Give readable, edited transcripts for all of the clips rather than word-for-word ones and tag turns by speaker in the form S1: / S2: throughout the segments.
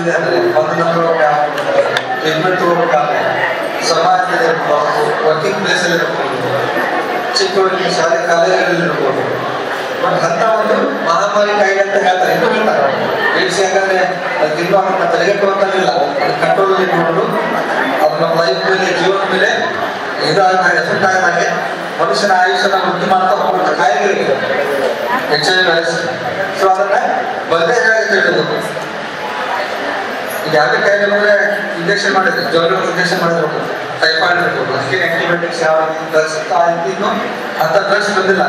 S1: ಇದೆ ಅಂದರೆ ಒಂದು ನಂಬರ್ ಟ್ರೀಟ್ಮೆಂಟ್ ತಗೋಬೇಕಾದ್ರೆ ಸಮಾಜದಲ್ಲಿ ಇರ್ಬೋದು, ವರ್ಕಿಂಗ್ ಪ್ಲೇಸಲ್ಲಿ ಇರ್ಬೋದು, ಚಿಕ್ಕವರಿಗೆ ಶಾಲೆ ಕಾಲೇಜುಗಳಲ್ಲಿ ಇರ್ಬೋದು. ಬಟ್ ಅಂತ ಒಂದು ಮಹಾಮಾರಿ ಕಾಯಿಲೆ ಅಂತ ಹೇಳ್ತಾರೆ, ಇನ್ನೂ ಹೇಳ್ತಾರೆ ಏಡ್ಸ್. ಯಾಕಂದ್ರೆ ಅದಕ್ಕಿನ್ನೂ ಅದನ್ನ ತಲೆಗೆಟ್ಟುವಂತಾಗಿಲ್ಲ, ಅದು ಕಂಟ್ರೋಲ್ ಇಟ್ಕೊಂಡು ಅದು ನಮ್ಮ ಲೈಫ್ ಮೇಲೆ, ಜೀವನ ಮೇಲೆ ಇದಾದ ಎಫೆಕ್ಟ್ ಆದಾಗೆ ಮನುಷ್ಯನ ಆಯುಷ್ಯನ ವೃದ್ಧಿ ಮಾಡ್ತಾ ಹೋಗುವಂಥ ಕಾಯಿಲೆಗಳಿಗೆ HIV ವೈರಸ್. ಸೊ ಅದನ್ನ ಬಂದೇ ತಿಳಿದು ಈಗ ಯಾವುದೇ ಕಾಯಿಲೆ ಬಂದ್ರೆ ಇಂಜೆಕ್ಷನ್ ಮಾಡಿದ್ರೆ, ಜ್ವರ ಇಂಜೆಕ್ಷನ್ ಮಾಡಿರ್ಬೇಕು, ಟೈಫಾಯ್ಡ್ ಇರ್ಬೋದು, ಅದಕ್ಕೆ ಆಂಟಿಬಯೋಟಿಕ್ಸ್ ಯಾವ ರೀತಿ ಡ್ರಗ್ಸ್ ಇತ್ತು ಆ ರೀತಿ ಇನ್ನೂ ಅಂಥ ಡ್ರಗ್ಸ್ ಬಂದಿಲ್ಲ.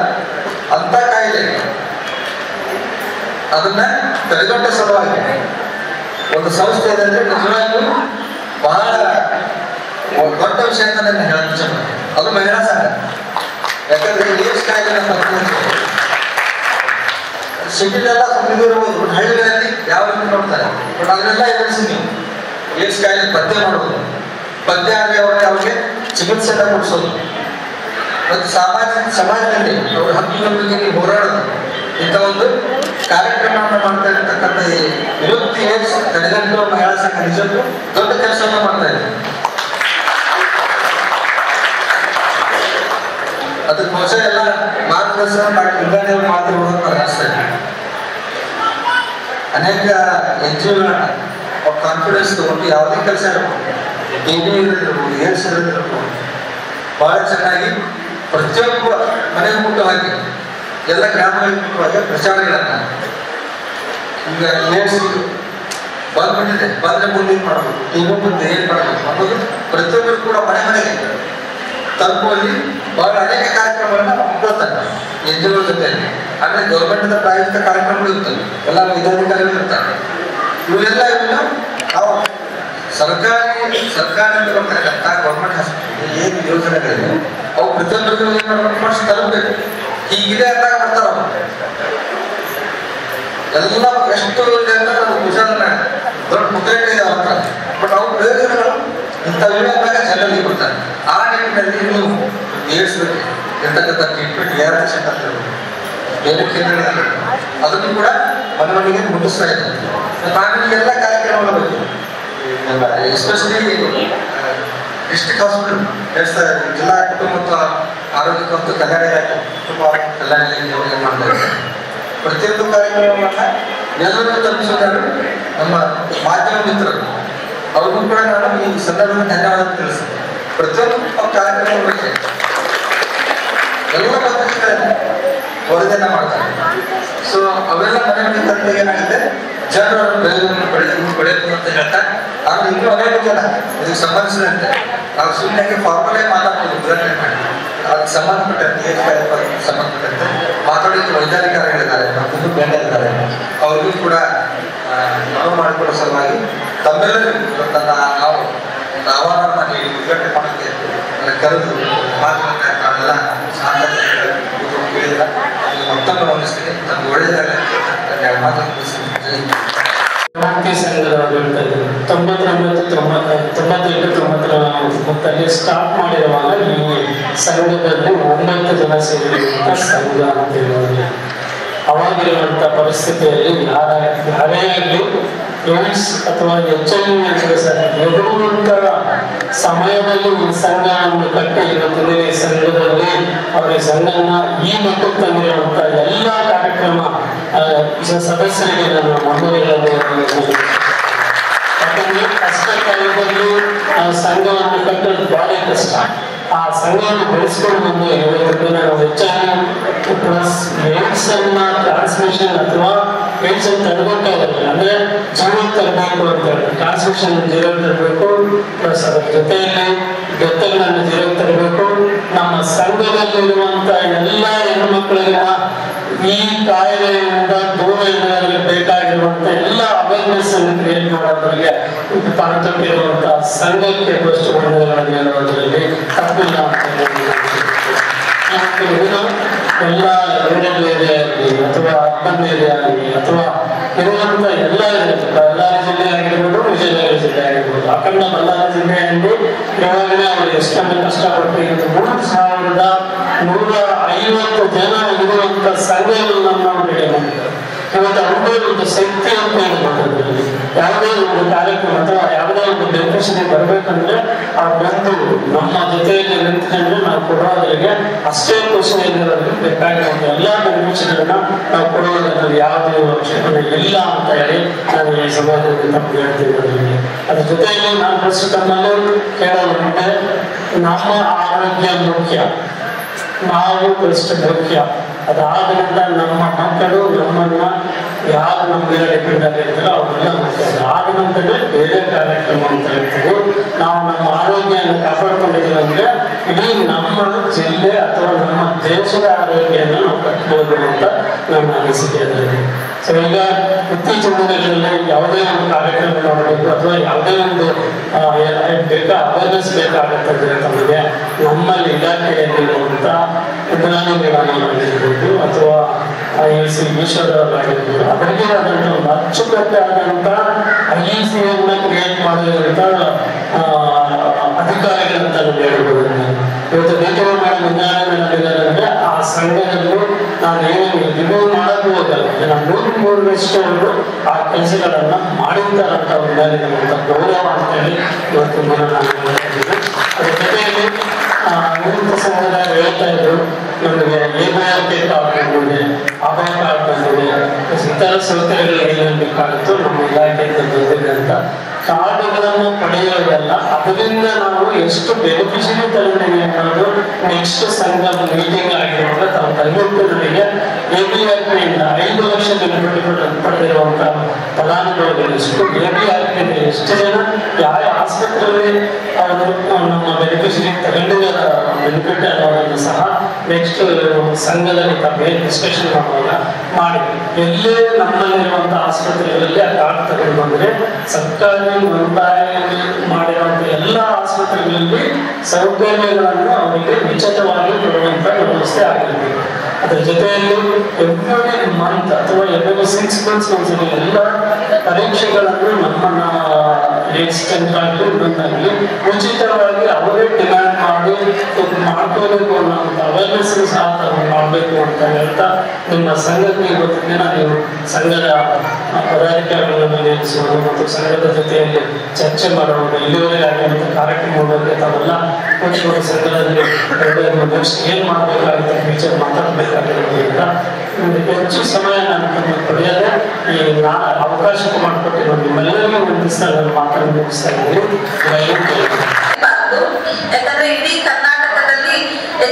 S1: ಅಂಥ ಕಾಯಿಲೆ ಅದನ್ನ ತಡೆಗಟ್ಟೋ ಸಲುವಾಗಿ ಒಂದು ಸಂಸ್ಥೆ ಇದೆ ಅಂದ್ರೆ ನಿಜವಾಗ್ಲೂ ಬಹಳ ದೊಡ್ಡ ವಿಷಯ ಅಂತ ನಾನು ಹೇಳೋದು. ಅದು ಮಹಿಳಾ ಸಂಘ. ಯಾಕಂದ್ರೆ ಏಡ್ಸ್ ಕಾಯಿಲೆ ಸಿಟಿಲೆಲ್ಲ ಇರ್ಬೋದು, ಬಟ್ ಹಳ್ಳಿಗಳಲ್ಲಿ ಯಾವ ರೀತಿ ನೋಡ್ತಾರೆ. ಬಟ್ ಅದನ್ನೆಲ್ಲ ಎದುರಿಸಿ ನೀವು ಏಡ್ಸ್ ಕಾಯಿಲೆ ಪತ್ತೆ ಮಾಡೋದು, ಪತ್ತೆ ಆದರೆ ಅವ್ರಿಗೆ ಚಿಕಿತ್ಸೆನ ಕೊಡಿಸೋದು, ಮತ್ತು ಸಮಾಜದಲ್ಲಿ ಅವ್ರ ಹಕ್ಕುಗಳ ಬಗ್ಗೆ ಹೋರಾಡೋದು, ಇಂಥ ಒಂದು ಕಾರ್ಯಕ್ರಮವನ್ನು ಮಾಡ್ತಾ ಇರ್ತಕ್ಕಂಥ ಈ ವಿರುದ್ಧ ಏಡ್ಸ್ ತಡೆಗಟ್ಟುವ ಮಹಿಳಾ ಸಂಘ ನಿಜಕ್ಕೂ ದೊಡ್ಡ ಕೆಲಸವನ್ನು ಮಾಡ್ತಾ ಇದೆ. ಅದಕ್ಕೆ ಹೊಸ ಎಲ್ಲ ಮಾರ್ಗದರ್ಶನ ಡಾಕ್ಟರ್ ಮಾಡ್ತಿರ್ಬೋದು ಅಂತ ಅನಿಸ್ತದೆ. ಅನೇಕ NGOಗಳನ್ನ ಅವ್ರ ಕಾನ್ಫಿಡೆನ್ಸ್ ತಗೊಂಡು ಯಾವುದೇ ಕೆಲಸ ಇರ್ಬೋದು, TB ಇರೋದಿರ್ಬೋದು, ಏಡ್ಸ್ ಇರೋದಿರ್ಬೋದು, ಬಹಳ ಚೆನ್ನಾಗಿ ಪ್ರತಿಯೊಬ್ಬ ಮನೆ ಮುಟ್ಟವಾಗಿ ಎಲ್ಲ ಗ್ರಾಮಗಳಿಗೆ ಮುಟ್ಟುವಾಗ ಪ್ರಚಾರಗಳನ್ನ ಈಗ ಏಡ್ಸ್ ಬಂದ್ಬಿಟ್ಟಿದೆ, ಬಂದ್ರೆ ಮುಂದೆ ಏನು ಮಾಡಬೇಕು, TB ಮುಂದೆ ಏನು ಮಾಡಬೇಕು ಅನ್ನೋದು ಪ್ರತಿಯೊಬ್ಬರು ಕೂಡ ಮನೆ ಮನೆಗೆ ತಲುಪುವಲ್ಲಿ ಬಹಳ ಅನೇಕ ಕಾರ್ಯಕ್ರಮಗಳನ್ನ ಹಮ್ಮಿಕೊಳ್ತಾರೆ NGO ಜೊತೆ. ಅಂದ್ರೆ ಗೌರ್ಮೆಂಟ್ ಪ್ರಾಯೋಜಿತ ಕಾರ್ಯಕ್ರಮಗಳು ಇರ್ತವೆ, ಎಲ್ಲ ವೈದ್ಯಾಧಿಕಾರಿಗಳು ಇರ್ತಾರೆ. ಇವೆಲ್ಲ ನಾವು ಸರ್ಕಾರದಿಂದ ಬರ್ತಕ್ಕಂಥ ಗೌರ್ಮೆಂಟ್ ಹಾಸ್ಪಿಟಲ್ ಏನು ಯೋಜನೆಗಳಿವೆ ಅವು ಪ್ರತಿಯೊಬ್ಬರಿಗೂ ಏನು ಮಾಡಬೇಕು, ಫಸ್ಟ್ ತಲುಪಬೇಕು. ಹೀಗಿದೆ ಅಂದಾಗ ಬರ್ತಾರ ಅವರು ಎಲ್ಲ ಎಷ್ಟು ಇದೆ ಅಂತ ನಾವು ಕುಶಲನ ದೊಡ್ಡ ಮುದ್ರೆಗೆ ಇದಾವಂತ. ಬಟ್ ಅವ್ರ ಪ್ರಯೋಜನಗಳು ಇಂಥವಿವೆ ಅಂದಾಗ ಜನರಿಗೆ ಕೊಡ್ತಾರೆ. ಆ ನಿಟ್ಟಿನಲ್ಲಿ ನೀವು ಏಡ್ಸ್ ಬಗ್ಗೆ ಇರ್ತಕ್ಕಂಥ ಟ್ರೀಟ್ಮೆಂಟ್ ART ಸೆಂಟರ್ ಬೇರೆ ಕೇಂದ್ರಗಳಲ್ಲಿ ಅದನ್ನು ಕೂಡ ಮನೆ ಮನೆಗೆ ಮುಟ್ಟಿಸ್ತಾ ಇದೆ. ನಾವೀಗ ಎಲ್ಲ ಕಾರ್ಯಕ್ರಮಗಳ ಬಗ್ಗೆ ಎಸ್ಪೆಷಲಿ ಡಿಸ್ಟ್ರಿಕ್ಟ್ ಹಾಸ್ಪಿಟಲ್ ಜಿಲ್ಲಾ ಕುಟುಂಬ ಮತ್ತು ಆರೋಗ್ಯ ಮತ್ತು ಕಲ್ಯಾಣ ಇಲಾಖೆ, ಕುಟುಂಬ ಆರೋಗ್ಯ ಕಲ್ಯಾಣ ಇಲಾಖೆ ಮಾಡ್ತಾ ಇದ್ದಾರೆ. ಪ್ರತಿಯೊಂದು ಕಾರ್ಯಕ್ರಮವನ್ನ ಎಲ್ಲರಿಗೂ ತಲುಪಿಸೋದಾದ್ರೆ ನಮ್ಮ ಮಾಧ್ಯಮ ಮಿತ್ರರು ಅವ್ರಿಗೂ ಕೂಡ ನಾನು ಈ ಸಂದರ್ಭದಲ್ಲಿ ಧನ್ಯವಾದ ತಿಳಿಸ್ತೇನೆ. ಪ್ರತಿಯೊಂದು ಕಾರ್ಯಕ್ರಮದ ಬಗ್ಗೆ ಎಲ್ಲ ಪತ್ರಿಕೆಗಳಲ್ಲಿ ವರದಿಯನ್ನ ಮಾಡ್ತಾರೆ. ಸೊ ಅವೆಲ್ಲ ಮನೆ ಮನೆ ತಂದೆ ಏನಾಗಿದೆ, ಜನರು ಪ್ರಯೋಜನ ಪಡೆಯಬೇಕು ಅಂತ ಹೇಳ್ತಾರೆ. ಆದ್ರೆ ಇನ್ನೂ ಅನೇಕ ಜನ ಇದಕ್ಕೆ ಸಂಬಂಧಿಸಿದಂತೆ ನಾವು ಸುಮ್ಮನೆ ಫಾರ್ಮಲೇ ಮಾತಾಡ್ಬೋದು, ಉದಾಹರಣೆ ಮಾಡಿ ಅದಕ್ಕೆ ಸಂಬಂಧಪಟ್ಟಂತೆ ಸಂಬಂಧಪಟ್ಟಂತೆ ಮಾತಾಡೋಕ್ಕೆ ವೈದ್ಯಾಧಿಕಾರಿಗಳಿದ್ದಾರೆ, ನಮ್ಮದು ಬೇಂಡಿದ್ದಾರೆ. ಅವ್ರಿಗೂ ಕೂಡ ನಾವು ಮಾಡಿಕೊಡೋ ಸಲುವಾಗಿ ತಮ್ಮೆಲ್ಲರಿಗೂ ನನ್ನ ನಾವು ಆಹ್ವಾನ ನೀಡಿ ಉದ್ಘಾಟನೆ ಮಾಡೋಕ್ಕೆ ಕರೆದು ಮಾತುಗಳನ್ನ ನಾವೆಲ್ಲ ಕೇಳಿದ್ರೆ ಮತ್ತೊಮ್ಮೆ ಗಮನಿಸ್ತೀನಿ. ನಮ್ಗೆ ಒಳ್ಳೆಯದಾಗಲಿ ಮಾತನ್ನು ಮುಗಿಸ್ತೀನಿ.
S2: ಸಂಘದ ಆಡಳಿತ 99-99 ಸ್ಟಾರ್ಟ್ ಮಾಡಿರುವಾಗ ಈ ಸಂಘದಲ್ಲಿ 9 ಜನ ಸೇರಿರುವಂಥ ಸಂಘ ಅಂತ ಹೇಳೋದು. ಅವಾಗಿರುವಂಥ ಪರಿಸ್ಥಿತಿಯಲ್ಲಿ ಯಾರೇ ಆಗಲಿ ಏಡ್ಸ್ ಅಥವಾ HIV ಎದುರುವಂಥ ಸಮಯದಲ್ಲಿ ಈ ಸಂಘವನ್ನು ಕಟ್ಟಿ ಇವತ್ತಿನ ಸಂಘದಲ್ಲಿ ಅವರ ಸಂಘನ ಈ ಮಟ್ಟಕ್ಕೆ ತಂದಿರುವಂಥ ಎಲ್ಲ ಕಾರ್ಯಕ್ರಮ ಸದಸ್ಯರಿಗೆ ನಾನು ಮನವಿಗಳನ್ನು ಯಾಕಂದ್ರೆ ಕಷ್ಟ ಕಾಲದಲ್ಲಿ ಸಂಘವನ್ನು ಕಟ್ಟೋದು ಬಹಳ ಕಷ್ಟ. ಆ ಸಂಘವನ್ನು ಬೆಳೆಸ್ಕೊಂಡು ಬಂದು ಇವತ್ತು ನಾವು ಹೆಚ್ಚಾಗಿ ಪ್ಲಸ್ ಏಡ್ಸ್ ಅನ್ನ ಟ್ರಾನ್ಸ್ಮಿಷನ್ ಅಥವಾ ಏಡ್ಸ್ ಅನ್ನು ತಡೆಗಟ್ಟೆ ಅಂದ್ರೆ ಜೀವ ತರಬೇಕು ಅಂತ ಹೇಳಿ ಟ್ರಾನ್ಸ್ಮಿಷನ್ ಜೀರೋ ತರಬೇಕು, ಪ್ಲಸ್ ಅದರ ಜೊತೆಯಲ್ಲಿ ಡೆತ್ಗಳನ್ನು ಜೀರೋ ತರಬೇಕು. ನಮ್ಮ ಸಂಘದಲ್ಲಿರುವಂತ ಎಲ್ಲ ಹೆಣ್ಣುಮಕ್ಕಳಿಗೆ ಈ ಕಾಯಿಲೆಯಿಂದ ದೂರ ಇರೋರಿಗೆ ಬೇಕಾಗಿರುವಂತ ಎಲ್ಲ ಅವೇರ್ನೆಸ್ ಅನ್ನು ಕ್ರಿಯೇಟ್ ಮಾಡೋದ್ರಿಗೆ ಪಾಲ್ಗೊಂಡಿರುವಂತಹ ಸಂಘಕ್ಕೆ ಬಷ್ಟು ಒಳ್ಳೆಯದಾಗಿ ಹೇಳುವುದರಲ್ಲಿ ತಪ್ಪಿಲ್ಲ ಅಂತ ಎಲ್ಲ ರೂರಲ್ ಏರಿಯಾ ಆಗಲಿ ಅಥವಾ ಅರ್ಬನ್ ಏರಿಯಾ ಆಗಲಿ ಅಥವಾ ಇರುವಂತ ಎಲ್ಲ ಬಳ್ಳಾರಿ ಜಿಲ್ಲೆ ಆಗಿರ್ಬೋದು, ವಿಜಯನಗರ ಜಿಲ್ಲೆ ಆಗಿರ್ಬೋದು, ಅಖಂಡ ಬಳ್ಳಾರಿ ಜಿಲ್ಲೆಯಲ್ಲಿ ಇವಾಗಲೇ ಅವರು ಎಷ್ಟೊಂದು ಕಷ್ಟಪಟ್ಟು 3,150 ಜನ ಇರುವಂತ ಸಂಘಗಳನ್ನು ನಾವು ಭೇಟಿ ಮಾಡಿದ್ದಾರೆ. ಇವತ್ತು ಅವ್ರದೇ ಒಂದು ಶಕ್ತಿ ಅಂತ ಹೇಳ್ಬೋದು. ಅದರಲ್ಲಿ ಯಾವುದೇ ಒಂದು ಕಾರ್ಯಕ್ರಮ ಅಥವಾ ಯಾವುದೇ ಒಂದು ಡೆಲಿಗೇಷನ್ ಬರಬೇಕಂದ್ರೆ ಅವ್ರು ಬಂದು ನಮ್ಮ ಜೊತೆಯಲ್ಲಿ ನಿಂತ್ಕೊಂಡ್ರೆ ನಾವು ಕೊಡೋದ್ರಿಗೆ ಅಷ್ಟೇ ಖುಷಿಯಾಗಿರೋದ್ರಿಗೆ ಬೇಕಾಗಿರುವಂಥ ಎಲ್ಲ ಬೆನಿಫಿಟ್ಸ್ಗಳನ್ನ ನಾವು ಕೊಡೋದ್ರಲ್ಲಿ ಯಾವುದೇ ಅವಶ್ಯಕತೆ ಇಲ್ಲ ಅಂತ ಹೇಳಿ ನಾನು ಈ ಸಮಾಜದಲ್ಲಿ ತಪ್ಪು ಹೇಳ್ತೀನಿ. ಅದ್ರ ಜೊತೆಯಲ್ಲಿ ನಾನು ಫಸ್ಟ್ ತಮ್ಮಲ್ಲಿ ಕೇಳೋದಂటే ನಮ್ಮ ಆರೋಗ್ಯ ಮುಖ್ಯ, ನಾವು ಫಸ್ಟ್ ಮುಖ್ಯ. ಅದಾದ ನಂತರ ನಮ್ಮ ಮಕ್ಕಳು ನಮ್ಮನ್ನ ಯಾರು ನಮ್ಮ ಮೇಲೆ ಡಿಪೆಂಡ್ ಆಗಿರ್ತಾರೋ ಅವರೆಲ್ಲ ಮುಖ್ಯ. ಅದಾದ ನಂತರ ಬೇರೆ ಕಾರ್ಯಕ್ರಮ ಅಂತ ಹೇಳ್ತೀವಿ. ನಾವು ನಮ್ಮ ಆರೋಗ್ಯವನ್ನು ಕಾಪಾಡ್ಕೊಂಡಿದ್ದೀವಿ ಅಂದ್ರೆ ಇಡೀ ನಮ್ಮ ಜಿಲ್ಲೆ ಅಥವಾ ನಮ್ಮ ದೇಶದ ಆರೋಗ್ಯನ ನಾವು ಕಟ್ಬೋದು ಅಂತ ನನ್ನ ಅನಿಸಿಕೆ ಅದರಲ್ಲಿ. ಸೊ ಈಗ ಇತ್ತೀಚಿನ ದಿನಗಳಲ್ಲಿ ಯಾವುದೇ ಒಂದು ಕಾರ್ಯಕ್ರಮ ಮಾಡಬೇಕು ಅಥವಾ ಯಾವುದೇ ಒಂದು ಅವೇರ್ನೆಸ್ ಬೇಕಾಗುತ್ತದೆ ತಮಗೆ ನಮ್ಮಲ್ಲಿ ಇಲಾಖೆಯಲ್ಲಿರುವಂಥ ವಿಜ್ಞಾನಿಗಳಾಗಿರ್ಬೋದು ಅಥವಾ IEC ಈಶ್ವರರಾಗಿರ್ಬೋದು ಅವರಿಗೆ ಆದಂಥ ಒಂದು ಅಚ್ಚುಕಟ್ಟಾದಂಥ IECಯನ್ನು ಕ್ರಿಯೇಟ್ ಮಾಡಿದಂಥ ಅಧಿಕಾರಿಗಳಂತ ನಾವು ಹೇಳ್ಬೋದು. ಇವತ್ತು ನೇತೃತ್ವ ಮಾಡೋ ವಿಜ್ಞಾನಿಗಳಿದ್ದಾರೆ ಅಂದ್ರೆ ಆ ಸಂಘದಲ್ಲಿ ನಾನು ಏನೇನು ರಿವ್ಯೂ ಮಾಡೋದು ಹೋಗಲ್ಲ, ನಾನು 3 ಅವರು ಆ ಕೆಲಸಗಳನ್ನ ಮಾಡಿದ್ದಾರಂತ ವಿಜ್ಞಾನಿಗಳಂತ ಗೌರವ ಅಂತ ಹೇಳಿ ಇವತ್ತು ನಾನು ಹೇಳ್ತಿದ್ದೀನಿ. ಅದ್ರ ಜೊತೆಯಲ್ಲಿ ನಿವೃತ್ತ ಸಂಘದಾಗ ಹೇಳ್ತಾ ಇದ್ರು ನಮಗೆ ABRK ಕಾರ್ಡ್ ಬಂದಿದೆ, ಆಧಾರ್ ಕಾರ್ಡ್ ಬಂದಿದೆ, ಇತರ ಸೌಕರ್ಯಗಳು ಏನೇನು ಬೇಕಾಗುತ್ತೋ ನಮ್ಮ ಇಲಾಖೆಯಿಂದ ಬಂದಿದೆ ಅಂತ. ಕಾರ್ಡುಗಳನ್ನು ಪಡೆಯೋದಲ್ಲ, ಅದರಿಂದ ನಾವು ಎಷ್ಟು ಬೆನಿಫಿಷರಿ ತಗೊಂಡಿವಿ ಅನ್ನೋದು ನೆಕ್ಸ್ಟ್ ಸಂಘದ ಮೀಟಿಂಗ್ ಆಗಿರುವಾಗ ತಾವು ದಯವಿಟ್ಟು ನನಗೆ ABRK ಇಂದ 5 ಲಕ್ಷ ಬೆನಿಫಿಟ್ ಪಡೆದಿರುವಂತ ಫಲಾನುಭವಿಗಳು ಎಷ್ಟು, ABRK ಎಷ್ಟು ಜನ ಯಾವ ಆಸ್ಪತ್ರೆಯಲ್ಲಿ ಅವರು ನಮ್ಮ ಬೆನಿಫಿಷರಿ ತಗೊಂಡಿರೋ ಬೆನಿಫಿಟ್ ಅನ್ನೋದನ್ನು ಸಹ ನೆಕ್ಸ್ಟ್ ಸಂಘದಲ್ಲಿ ತಾವೇ ಡಿಸ್ಕಷನ್ ಮಾಡುವಾಗ ಮಾಡಿ ಎಲ್ಲೇ ನಮ್ಮಲ್ಲಿರುವಂಥ ಆಸ್ಪತ್ರೆಗಳಲ್ಲಿ ಆ ಕಾರ್ಡ್ ತಗೊಂಡು ಬಂದರೆ ಸರ್ಕಾರಿ ನೋಂದಣಿ ಮಾಡಿರುವಂಥ ಎಲ್ಲ ಆಸ್ಪತ್ರೆಗಳಲ್ಲಿ ಸೌಕರ್ಯಗಳನ್ನು ಅವರಿಗೆ ಉಚಿತವಾಗಿ ಕೊಡುವಂಥ ವ್ಯವಸ್ಥೆ ಆಗಿರಬೇಕು. ಅದರ ಜೊತೆಯಲ್ಲಿ ಎವ್ರಿ ಮಂತ್ ಅಥವಾ ಎವ್ರಿ 6 months ಒಂದ್ಸರಿ ಎಲ್ಲ ಪರೀಕ್ಷೆಗಳನ್ನು ನಮ್ಮನ್ನ ಇನ್ನೊಂದಾಗಲಿ ಉಚಿತವಾಗಿ ಅವರೇ ಡಿಮ್ಯಾಂಡ್ ಮಾಡಿ ಮಾಡ್ಕೋಬೇಕು ಅನ್ನೋ ಅವೇರ್ನೆಸ್ ಸಹ ಮಾಡಬೇಕು ಅಂತ ಹೇಳ್ತಾ ನಿಮ್ಮ ಸಂಘಕ್ಕೆ ಇವತ್ತಿನ ದಿನ ನೀವು ಸಂಘದ ಪದಾಧಿಕಾರಿಗಳನ್ನು ನೇಮಿಸುವುದು ಮತ್ತು ಸಂಘದ ಜೊತೆಯಲ್ಲಿ ಚರ್ಚೆ ಮಾಡುವುದು, ಇಲ್ಲಿವರೆಗೆ ಆಗಿರುವಂಥ ಕಾರ್ಯಕ್ರಮ ಬಗ್ಗೆ ತಾವೆಲ್ಲ ಸಂಘದಲ್ಲಿ ನೆಕ್ಸ್ಟ್ ಏನು ಮಾಡಬೇಕಾಗುತ್ತೆ ಫ್ಯೂಚರ್ ಮಾತಾಡಬೇಕಾಗಿರೋದ್ರಿಂದ ಹೆಚ್ಚು ಸಮಯ ನಾನು ಪಡೆಯದೆ ಈ ನಾನು ಅವಕಾಶ ಮಾಡಿಕೊಟ್ಟಿರೋ ನಿಮ್ಮೆಲ್ಲರಿಗೂ ಒಂದಿಸ್ತಾ ನಾನು ಮಾತಾಡಿ ಮುಗಿಸ್ತಾ ಇದ್ದೀನಿ.
S3: ಯಾಕಂದ್ರೆ ಇಡೀ ಕರ್ನಾಟಕದಲ್ಲಿ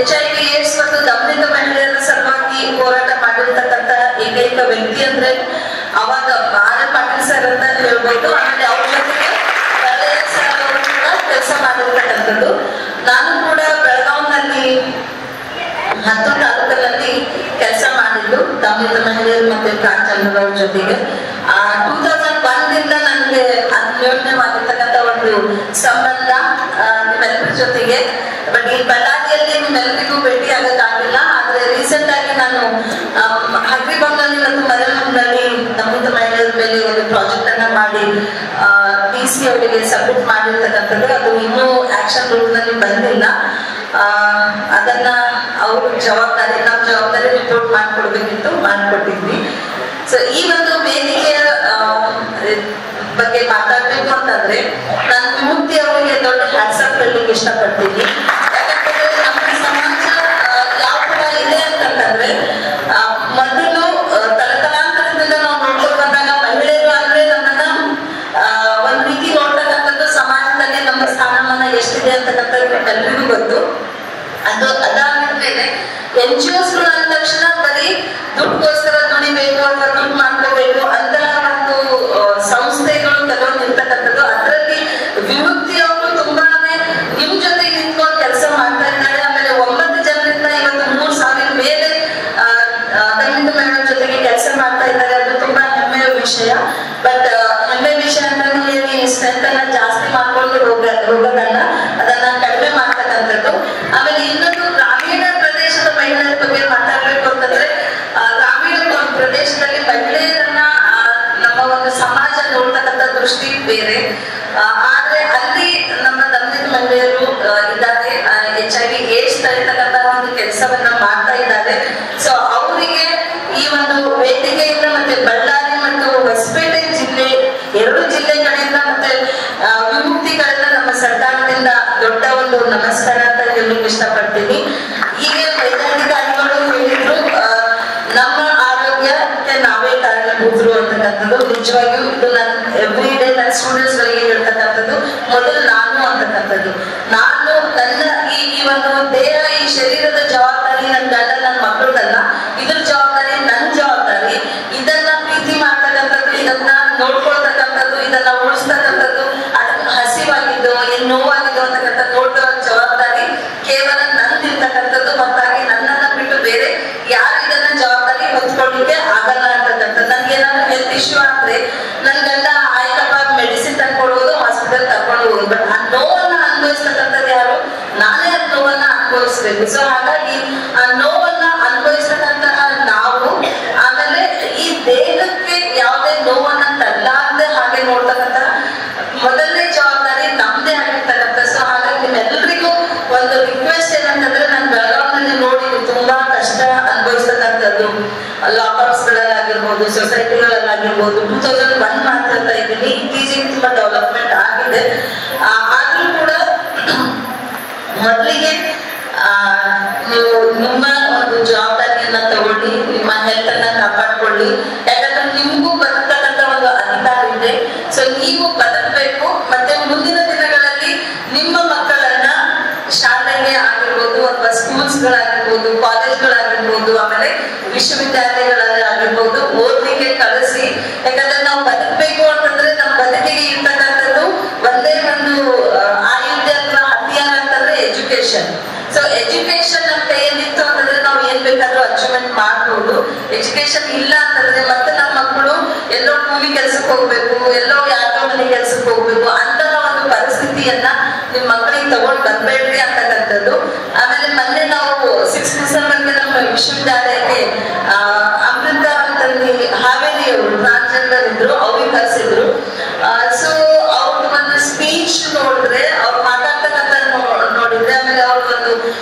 S3: HIV AIDS ಮತ್ತು ದಮನಿತ ಮಹಿಳೆಯರ ಸಲುವಾಗಿ ಹೋರಾಟ ಮಾಡಿರ್ತಕ್ಕಂಥ ಏಕೈಕ ವ್ಯಕ್ತಿ ಅಂದ್ರೆ ಅವಾಗ ಪಾಟೀಲ್ ಸರ್ ಅಂತ ಹೇಳ್ಬೋದು. ಆಮೇಲೆ ಅವ್ರ ಜೊತೆಗೆ ಸರ್ ಅವರು ಕೂಡ ಕೆಲಸ ಮಾಡಿರ್ತಕ್ಕಂಥದ್ದು. ನಾನು ಕೂಡ ಬೆಳಗಾವಿನಲ್ಲಿ 10 ತಾಲೂಕಲ್ಲಿ ಕೆಲಸ ಮಾಡಿದ್ದು ದಮನಿತ ಮಹಿಳೆಯರು ಮತ್ತೆ ಕಾಂಚನವ್ರ ಜೊತೆಗೆ. 2001 ನನಗೆ ಅನ್ಯೋನ್ಯವಾಗಿರ್ತಕ್ಕಂಥ ಒಂದು ಸಂಬಂಧ ನಿಮ್ಮೆಲ್ಲರ ಜೊತೆಗೆ. ಬಟ್ ಈ ಬಳ್ಳಾರಿಯಲ್ಲಿ ನಿಮ್ಮೆಲ್ಲರಿಗೂ ಭೇಟಿ ಆಗಕ್ಕಾಗಿಲ್ಲ. ಆದ್ರೆ ರೀಸೆಂಟ್ ಆಗಿ ನಾನು ಹಗ್ರಿಬೊಮ್ಮನಲ್ಲಿ ಮತ್ತು ಮರಳಮುಂದಲ್ಲಿ ದಮನಿತ ಮಹಿಳೆಯರ ಮೇಲೆ ಒಂದು ಪ್ರಾಜೆಕ್ಟ್ ಅನ್ನ ಮಾಡಿ DC ಅವರಿಗೆ ಸಬ್ಮಿಟ್ ಮಾಡಿರ್ತಕ್ಕಂಥದ್ದು. ಅದು ಇನ್ನೂ ಆಕ್ಷನ್ ರೂಲ್ ನಲ್ಲಿ ಬಂದಿಲ್ಲ. ಅದನ್ನ ಅವ್ರ ಜವಾಬ್ದಾರಿ, ನಮ್ಮ ಜವಾಬ್ದಾರಿ ರಿಪೋರ್ಟ್ ಮಾಡ್ಕೊಡ್ಬೇಕಿತ್ತು, ಮಾಡ್ಕೊಟ್ಟಿದ್ವಿ. ಸೊ ಈ ಒಂದು ವೇದಿಕೆಯ ಬಗ್ಗೆ ಮಾತಾಡ್ಬೇಕು ಅಂತಂದ್ರೆ ನಾನು ವಿಮುಕ್ತಿ ಅವರಿಗೆ ದೊಡ್ಡ ಹ್ಯಾಟ್ಸಪ್ ಹೇಳಲಿಕ್ಕೆ ಇಷ್ಟಪಡ್ತೀನಿ. ಯಾಕಂದ್ರೆ ನಮ್ಮ ಸಮಾಜ ಯಾವ ಕೂಡ ಇದೆ ಅಂತಂದ್ರೆ ಮೊದಲು ತಲತಲಾಂತರದಿಂದ ನಾವು ನೋಡ್ಕೊಂಡು ಬಂದಾಗ ಮಹಿಳೆಯರು ಅಂದ್ರೆ ನಮ್ಮನ್ನ ಒಂದ್ ರೀತಿ ನೋಡ್ತಕ್ಕಂಥದ್ದು, ಸಮಾಜದಲ್ಲಿ ನಮ್ಮ ಸ್ಥಾನಮಾನ ಎಷ್ಟಿದೆ ಅಂತಕ್ಕಂಥದ್ದು ಎಲ್ರಿಗೂ ಗೊತ್ತು. ಅದಾದ್ಮೇಲೆ NGOs ಅಂದ ತಕ್ಷಣ ಬರೀ ದುಡ್ಡುಗೋಸ್ಕರ ದುಡಿಬೇಕು ಅಥವಾ ದುಡ್ಡು ಮಾಡ್ಕೋಬೇಕು ಅಂತ ಒಂದು ಸಂಸ್ಥೆಗಳು ತಗೊಂಡಿರ್ತಕ್ಕಂಥದ್ದು. ಅದರಲ್ಲಿ ವಿಮುಕ್ತಿ ಅವರು ತುಂಬಾನೇ ನಿಮ್ ಜೊತೆ ನಿಂತ್ಕೊಂಡು ಕೆಲಸ ಮಾಡ್ತಾ ಇದ್ದಾರೆ. ಆಮೇಲೆ 9 ಜನರಿಂದ ಇವತ್ತು 3,000 ಮೇಲೆ ದಮನಿತ ಮಹಿಳೆಯರ ಜೊತೆಗೆ ಕೆಲಸ ಮಾಡ್ತಾ ಇದ್ದಾರೆ. ಅದು ತುಂಬಾ ಹೆಮ್ಮೆಯ ವಿಷಯ. ಬಟ್ ಹೆಮ್ಮೆ ವಿಷಯ ಅಂದ್ರೆ ಈ ಸ್ಟ್ರೆಂತ್ ಅನ್ನ ಜಾಸ್ತಿ ಮಾಡ್ಕೊಂಡು ಹೋಗೋದಲ್ಲ, ಅದನ್ನ ಕಡಿಮೆ ಮಾಡ್ತಕ್ಕಂಥದ್ದು. ಆಮೇಲೆ ಇನ್ನೊಂದು ಗ್ರಾಮೀಣ ಪ್ರದೇಶದ ಮಹಿಳೆಯರ ಬಗ್ಗೆ ಮಾತಾಡ್ಬೇಕು ಅಂತಂದ್ರೆ ಗ್ರಾಮೀಣ ಪ್ರದೇಶದಲ್ಲಿ ಮಹಿಳೆಯರನ್ನ ನಮ್ಮ ಒಂದು ಸಮಾಜ ನೋಡ್ತಕ್ಕಂಥ ದೃಷ್ಟಿ ಬೇರೆ. ಆದ್ರೆ ಅಲ್ಲಿ ನಮ್ಮ ದಮನಿತ ಮಹಿಳೆಯರು ಇದ್ದಾರೆ, HIV AIDS ತಡೆತಕ್ಕಂಥ ಒಂದು ಕೆಲಸವನ್ನ ಮಾಡ್ತಾ ಇದ್ದಾರೆ. ಸೊ ಅವರಿಗೆ ಈ ಒಂದು ವೇದಿಕೆಯಿಂದ ಮತ್ತೆ ಹೇಳಲಿಕ್ಕೆ ಇಷ್ಟಪಡ್ತೀನಿ. ಈಗ ವೈಜ್ಞಾನಿಕಗಳು ಹೇಳಿದ್ರು ನಮ್ಮ ಆರೋಗ್ಯಕ್ಕೆ ನಾವೇ ಕಾರಣಭೂತರು ಅಂತಕ್ಕಂಥದ್ದು. ನಿಜವಾಗಿಯೂ ಇದು ನಾನು ಎವ್ರಿ ಡೇ ನನ್ನ ಸ್ಟೂಡೆಂಟ್ಸ್ ಗಳಿಗೆ ಹೇಳ್ತಕ್ಕಂಥದ್ದು. ಮೊದಲು ನಾನು ಅಂತಕ್ಕಂಥದ್ದು, ನಾನು ನನ್ನ ಈ ಒಂದು ದೇಹ, ಈ ಶರೀರದ ಜವಾಬ್ದಾರಿ ನನ್ನ ಗಂಡ ನನ್ನ ಮಕ್ಕಳದಲ್ಲ, ಇದ್ರ ಜವಾಬ್ದಾರಿ ನನ್ನ ಜವಾಬ್ದಾರಿ. ಇದನ್ನ ಪ್ರೀತಿ ಮಾಡ್ತಕ್ಕಂಥದ್ದು, ಇದನ್ನ ನೋಡ್ಕೊಳ್ತಕ್ಕಂಥದ್ದು, ಇದನ್ನ ಉಳಿಸ್ತಕ್ಕಂಥದ್ದು, ಅದಕ್ಕೆ ಹಸಿವಾಗಿದ್ದು ಏನ್ ನೋವಾಗಿದ್ದು ಅಂತಕ್ಕಂಥ ನೋಡುವ ಜವಾಬ್ದಾರಿ ಕೇವಲ ನಂದಿರ್ತಕ್ಕಂಥದ್ದು. ಮತ್ತಾಗಿ ನನ್ನನ್ನ ಬಿಟ್ಟು ಬೇರೆ ಯಾರು ಇದನ್ನ ಜವಾಬ್ದಾರಿ ಹೊತ್ಕೊಳ್ಳಿಕ್ಕೆ ಆಗಲ್ಲ ಅಂತಕ್ಕಂಥದ್ದು. ನನ್ಗೇನಾದ್ರು ಹೆಲ್ತ್ ಇಶ್ಯೂ ಆದ್ರೆ ನನ್ ಗಂಡ ಆಯ್ತಪ್ಪ ಮೆಡಿಸಿನ್ ತಕ್ಕೊಡೋದು, ಹಾಸ್ಪಿಟಲ್ ತಕೊಂಡು ಹೋಗೋದು. ಬಟ್ ಆ ನೋವನ್ನ ಅನುಭವಿಸ್ತಕ್ಕಂಥದ್ದು ಯಾರು? ನಾನೇ ಆ ನೋವನ್ನ ಅನುಭವಿಸ್ಬೇಕು. ಸೊ ಹಾಗಾಗಿ ಆ ನೋವನ್ನ ಅನುಭವಿಸ್ತಕ್ಕಂತಹ ನಾವು, ಆಮೇಲೆ ಈ ದೇಹಕ್ಕೆ ಯಾವುದೇ ನೋವನ್ನ ತರಲಾರದೆ ಹಾಗೆ ನೋಡ್ತಕ್ಕಂಥ ಮೊದಲನೇ ಜವಾಬ್ದಾರಿ ನಮ್ದೇ ಆಗಿರ್ತಕ್ಕಂಥ. ಸೊ ಹಾಗಾಗಿ ನಿಮ್ಮೆಲ್ಲರಿಗೂ ಒಂದು ರಿಕ್ವೆಸ್ಟ್ ಏನಂತಂದ್ರೆ, ನಾನು ಬೆಳಗಾವಿನಲ್ಲಿ ನೋಡಿದ್ದು ತುಂಬಾ ಕಷ್ಟ ಅನುಭವಿಸ್ತಕ್ಕಂಥದ್ದು, ಲಾಕಪ್ಸ್ ಗಳಲ್ಲಾಗಿರ್ಬೋದು, ಸೊಸೈಟಿಗಳಲ್ಲಾಗಿರ್ಬೋದು. 2001 ಮಾತಾಡ್ತಾ ಇದ್ದೀನಿ, ಇತ್ತೀಚೆಗೆ ತುಂಬಾ ಡೆವಲಪ್ಮೆಂಟ್ ಆಗಿದೆ. ಆದ್ರೂ ಕೂಡ ಮೊದಲಿಗೆ ನೀವು ನಿಮ್ಮ ಒಂದು ಜವಾಬ್ದಾರಿಯನ್ನ ತಗೊಳ್ಳಿ, ನಿಮ್ಮ ಹೆಲ್ತ್ ಅನ್ನ ಕಾಪಾಡ್ಕೊಳ್ಳಿ. ಯಾಕಂದ್ರೆ ನಿಮ್ಗೂ ಬದುಕತಕ್ಕಂತ ಒಂದು ಅಧಿಕಾರ ಇದೆ. ಸೊ ನೀವು ಬದುಕಬೇಕು. ಮತ್ತೆ ಮುಂದಿನ ದಿನಗಳಲ್ಲಿ ನಿಮ್ಮ ಮಕ್ಕಳನ್ನ ಶಾಲೆಗೆ ಆಗಿರ್ಬೋದು, ಅಥವಾ ಸ್ಕೂಲ್ಸ್ ಗಳಾಗಿರ್ಬೋದು, ಕಾಲೇಜ್ಗಳಾಗಿರ್ಬೋದು, ಆಮೇಲೆ ವಿಶ್ವವಿದ್ಯಾಲಯಗಳಲ್ಲಿ ಆಗಿರ್ಬೋದು ಓದ್ಲಿಕ್ಕೆ ಕಳಿಸಿ. ಯಾಕಂದ್ರೆ ನಾವು ಬದುಕಬೇಕು ಅಂತಂದ್ರೆ ನಮ್ಮ ಬದುಕಿಗೆ ಇರ್ತಕ್ಕಂಥದ್ದು ಒಂದೇ ಒಂದು ಆಯುಧ ಅಥವಾ ಹತ್ಯಾರ ಅಂತಂದ್ರೆ ಎಜುಕೇಶನ್. ಸೊ ಎಜುಕೇಶನ್ ನಮ್ಮ ಕೈಯಲ್ಲಿತ್ತು ಅಂತಂದ್ರೆ ನಾವು ಏನ್ ಬೇಕಾದ್ರೂ ಅಚೀವ್ಮೆಂಟ್ ಮಾಡ್ಬೋದು. ಎಜುಕೇಶನ್ ಇಲ್ಲ ಅಂತಂದ್ರೆ ಮತ್ತೆ ನಮ್ಮ ಮಕ್ಕಳು ಎಲ್ಲೋ ಕೂಲಿ ಕೆಲ್ಸಕ್ಕೆ ಹೋಗ್ಬೇಕು, ಎಲ್ಲೋ ಯಾರೋ ಮನೆ ಕೆಲ್ಸಕ್ಕೆ ಹೋಗ್ಬೇಕು, ಅಂತಹ ಒಂದು ಪರಿಸ್ಥಿತಿಯನ್ನ ನಿಮ್ ಮಕ್ಕಳಿಗೆ ತಗೊಂಡ್ ಬರ್ಬೇಡ್ರಿ ಅಂತಕ್ಕಂಥದ್ದು. ಆಮೇಲೆ ಮೊನ್ನೆ ನಾವು 6 ಡಿಸೆಂಬರ್ಗೆ ನಮ್ಮ ವಿಶ್ವವಿದ್ಯಾಲಯಕ್ಕೆ ಅಮೃತ ಅಂತಂದು ಹಾವೇರಿಯವರು ಟ್ರಾನ್ಸ್ಜೆಂಡರ್ ಇದ್ರು, ಅವ್ರಿಗೆ ಕರೆಸಿದ್ರು. ಸೊ ಅವ್ರದ್ದು ಒಂದು ಸ್ಪೀಚ್ ನೋಡಿದ್ರೆ, ಅವ್ರು ಮಾತಾಡ್ತಕ್ಕಂಥ ನೋಡಿದ್ರೆ, ಆಮೇಲೆ ಅವ್ರದ್ದು